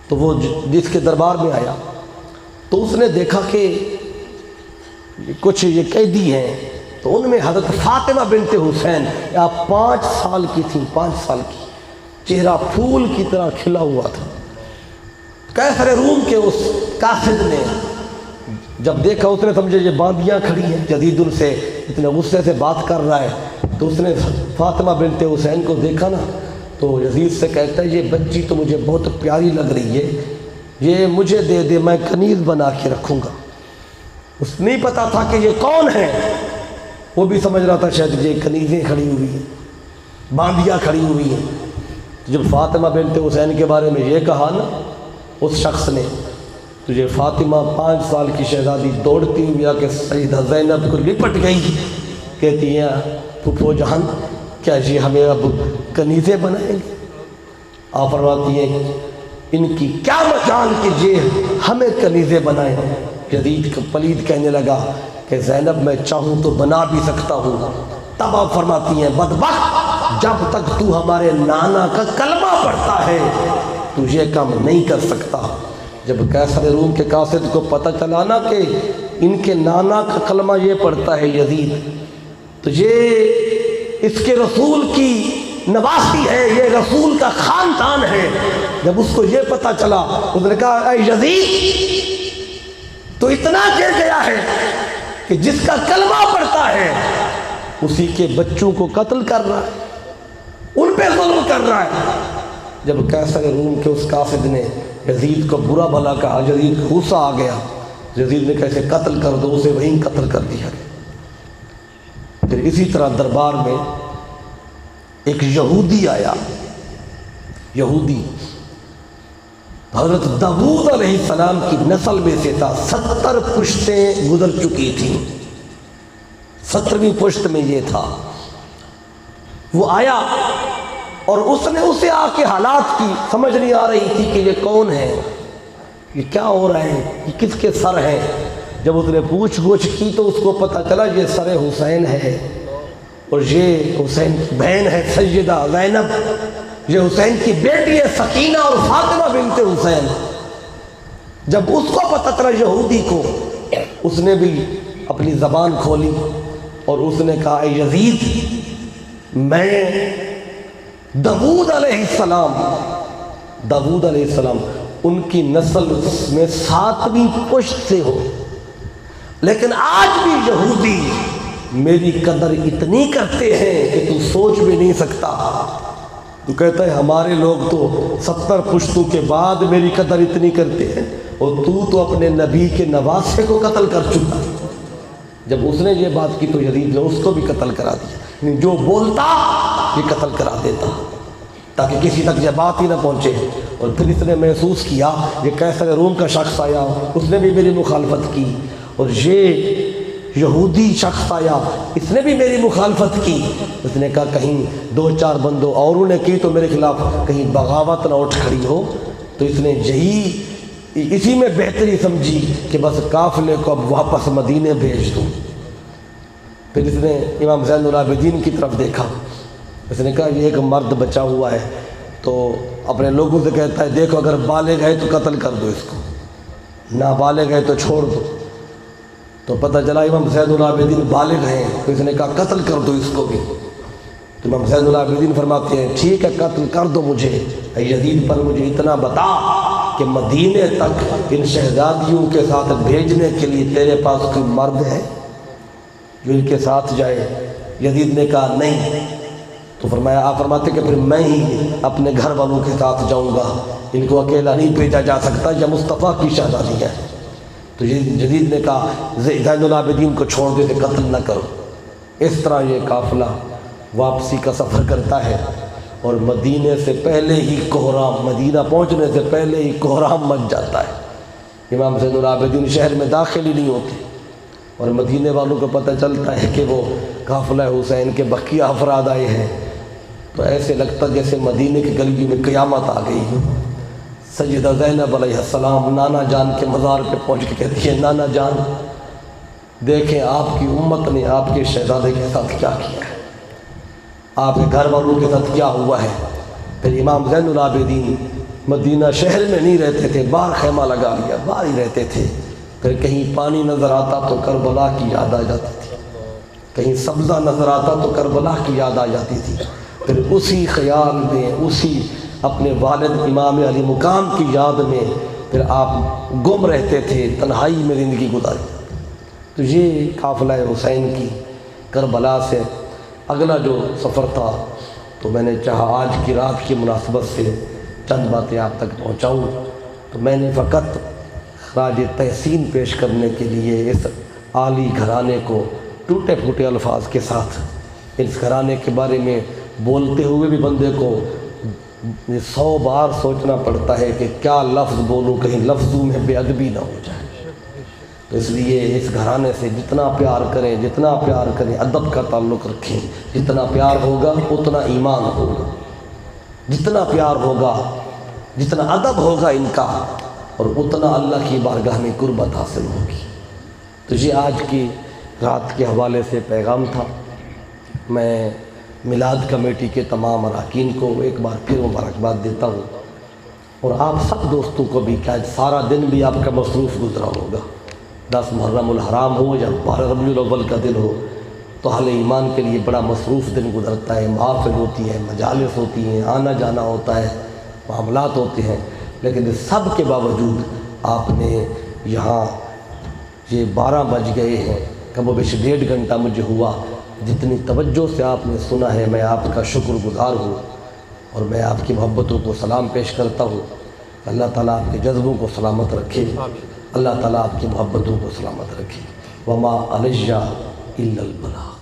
A: تو وہ جس کے دربار میں آیا تو اس نے دیکھا کہ کچھ یہ قیدی ہیں، تو ان میں حضرت فاطمہ بنت حسین آپ 5 سال کی تھیں، 5 سال کی، چہرہ پھول کی طرح کھلا ہوا تھا۔ قیصر روم کے اس قاصد نے جب دیکھا، اس نے سمجھے یہ باندیاں کھڑی ہیں، جدید ان سے اتنے غصے سے بات کر رہا ہے، تو اس نے فاطمہ بنت حسین کو دیکھا نا، تو یزید سے کہتا ہے یہ بچی تو مجھے بہت پیاری لگ رہی ہے، یہ مجھے دے دے، میں کنیز بنا کے رکھوں گا۔ اس نہیں پتا تھا کہ یہ کون ہے، وہ بھی سمجھ رہا تھا شاید یہ کنیزیں کھڑی ہوئی ہیں، باندیاں کھڑی ہوئی ہیں۔ جب فاطمہ بنت حسین کے بارے میں یہ کہا نا اس شخص نے، تو یہ فاطمہ 5 سال کی شہزادی دوڑتی ہوئی آ کے سیدہ زینب کو لپٹ گئی، کہتی ہیں پھپھو جان کیا یہ ہمیں اب کنیزیں بنائیں گے؟ آپ فرماتی ہیں ان کی کیا مجال کہ یہ ہمیں کنیزیں بنائیں۔ جدید پلید کہنے لگا کہ زینب میں چاہوں تو بنا بھی سکتا ہوں۔ تب آپ فرماتی ہیں بدبخت جب تک تو ہمارے نانا کا کلمہ پڑھتا ہے تو یہ کام نہیں کر سکتا۔ جب قیصر روم کے قاصد کو پتہ چلا نا کہ ان کے نانا کا کلمہ یہ پڑھتا ہے یزید، تو یہ اس کے رسول کی نواسی ہے، یہ رسول کا خاندان ہے، جب اس کو یہ پتہ چلا اس نے کہا اے یزید تو اتنا گر گیا ہے کہ جس کا کلمہ پڑھتا ہے اسی کے بچوں کو قتل کر رہا ہے، ان پہ ظلم کر رہا ہے۔ جب قیصر روم کے اس قاصد نے یزید کو برا بھلا کہا، یزید کو غصہ آ گیا، یزید نے کیسے قتل کر دو، اسے وہیں قتل کر دیا۔ پھر اسی طرح دربار میں ایک یہودی آیا، یہودی حضرت داؤد علیہ السلام کی نسل میں سے تھا، 70 پشتیں گزر چکی تھیں، 70ویں پشت میں یہ تھا۔ وہ آیا اور اس نے اسے آ کے حالات کی سمجھ نہیں آ رہی تھی کہ یہ کون ہے، یہ کیا ہو رہا ہے، یہ کس کے سر ہیں۔ جب اس نے پوچھ گچھ کی تو اس کو پتہ چلا یہ سر حسین ہے، اور یہ حسین کی بہن ہے سیدہ زینب، یہ حسین کی بیٹی ہے سکینہ اور فاطمہ بنت حسین۔ جب اس کو پتہ چلا یہودی کو، اس نے بھی اپنی زبان کھولی اور اس نے کہا اے یزید، میں داؤد علیہ السلام ان کی نسل میں 7ویں پشت سے ہو، لیکن آج بھی یہودی میری قدر اتنی کرتے ہیں کہ تو سوچ بھی نہیں سکتا۔ تو کہتا ہے ہمارے لوگ تو 70 پشتوں کے بعد میری قدر اتنی کرتے ہیں، اور تو اپنے نبی کے نواسے کو قتل کر چکا۔ جب اس نے یہ بات کی تو یزید نے اس کو بھی قتل کرا دیا، جو بولتا یہ قتل کرا دیتا تاکہ کسی تک یہ بات ہی نہ پہنچے۔ اور پھر اس نے محسوس کیا یہ قیصر روم کا شخص آیا، اس نے بھی میری مخالفت کی، اور یہ یہودی شخص آیا، اس نے بھی میری مخالفت کی۔ اس نے کہا کہیں 2-4 بندوں اوروں نے کی تو میرے خلاف کہیں بغاوت نہ اٹھ کھڑی ہو، تو اس نے اسی میں بہتری سمجھی کہ بس قافلے کو اب واپس مدینے بھیج دوں۔ پھر اس نے امام زین العابدین کی طرف دیکھا، اس نے کہا یہ ایک مرد بچا ہوا ہے، تو اپنے لوگوں سے کہتا ہے دیکھو اگر بالغ ہے تو قتل کر دو اس کو، نابالغ ہے تو چھوڑ دو۔ تو پتہ چلا امام زین العابدین بالغ ہیں، تو اس نے کہا قتل کر دو اس کو بھی۔ تو امام زین العابدین فرماتے ہیں ٹھیک ہے قتل کر دو مجھے، اے یزید پر مجھے اتنا بتا کہ مدینے تک ان شہزادیوں کے ساتھ بھیجنے کے لیے تیرے پاس کوئی مرد ہے جو ان کے ساتھ جائے؟ یزید نے کہا نہیں۔ تو فرمایا آپ فرماتے کہ پھر میں ہی اپنے گھر والوں کے ساتھ جاؤں گا، ان کو اکیلا نہیں بھیجا جا سکتا، یا مصطفیٰ کی شہزادی ہے۔ تو یزید نے کہا زین العابدین کو چھوڑ دے، قتل نہ کرو۔ اس طرح یہ قافلہ واپسی کا سفر کرتا ہے، اور مدینے سے پہلے ہی کوہرام، مدینہ پہنچنے سے پہلے ہی کوہرام مچ جاتا ہے۔ امام زین العابدین شہر میں داخل ہی نہیں ہوتے، اور مدینے والوں کو پتہ چلتا ہے کہ وہ قافلہ حسین کے بقیہ افراد آئے ہیں، تو ایسے لگتا جیسے مدینے کی گلیوں میں قیامت آ گئی۔ سیدہ زینب علیہ السلام نانا جان کے مزار پہ پہنچ کے کہتی ہے نانا جان دیکھیں آپ کی امت نے آپ کے شہزادے کے ساتھ کیا کیا ہے، آپ کے گھر والوں کے ساتھ کیا ہوا ہے۔ پھر امام زین العابدین مدینہ شہر میں نہیں رہتے تھے، باہر خیمہ لگا لیا، باہر ہی رہتے تھے۔ پھر کہیں پانی نظر آتا تو کربلا کی یاد آ جاتی تھی، کہیں سبزہ نظر آتا تو کربلا کی یاد آ جاتی تھی۔ پھر اسی خیال میں، اسی اپنے والد امام علی مقام کی یاد میں پھر آپ گم رہتے تھے، تنہائی میں زندگی گزاری۔ تو یہ قافلہ حسین کی کربلا سے اگلا جو سفر تھا، تو میں نے چاہا آج کی رات کی مناسبت سے چند باتیں آپ تک پہنچاؤں۔ تو میں نے فقط خراج تحسین پیش کرنے کے لیے اس عالی گھرانے کو ٹوٹے پھوٹے الفاظ کے ساتھ، اس گھرانے کے بارے میں بولتے ہوئے بھی بندے کو 100 بار سوچنا پڑتا ہے کہ کیا لفظ بولوں، کہیں لفظوں میں بے ادبی نہ ہو جائے۔ تو اس لیے اس گھرانے سے جتنا پیار کریں، جتنا پیار کریں، ادب کا تعلق رکھیں، جتنا پیار ہوگا اتنا ایمان ہوگا، جتنا پیار ہوگا، جتنا ادب ہوگا ان کا، اور اتنا اللہ کی بارگاہ میں قربت حاصل ہوگی۔ تو یہ آج کی رات کے حوالے سے پیغام تھا۔ میں میلاد کمیٹی کے تمام اراکین کو ایک بار پھر مبارکباد دیتا ہوں۔ اور آپ سب دوستوں کو بھی کہ سارا دن بھی آپ کا مصروف گزرا ہوگا، 10 محرم الحرام ہو یا 12 ربیع الاول کا دن ہو، تو اہل ایمان کے لیے بڑا مصروف دن گزرتا ہے، محافل ہوتی ہیں، مجالس ہوتی ہیں، آنا جانا ہوتا ہے، معاملات ہوتے ہیں، لیکن اس سب کے باوجود آپ نے یہاں یہ 12 بج گئے ہیں، کم و بیش 1.5 گھنٹہ مجھے ہوا، جتنی توجہ سے آپ نے سنا ہے، میں آپ کا شکر گزار ہوں، اور میں آپ کی محبتوں کو سلام پیش کرتا ہوں۔ اللہ تعالیٰ آپ کے جذبوں کو سلامت رکھے، اللہ تعالیٰ آپ کی محبتوں کو سلامت رکھے۔ وما علیہ الا البلاغ۔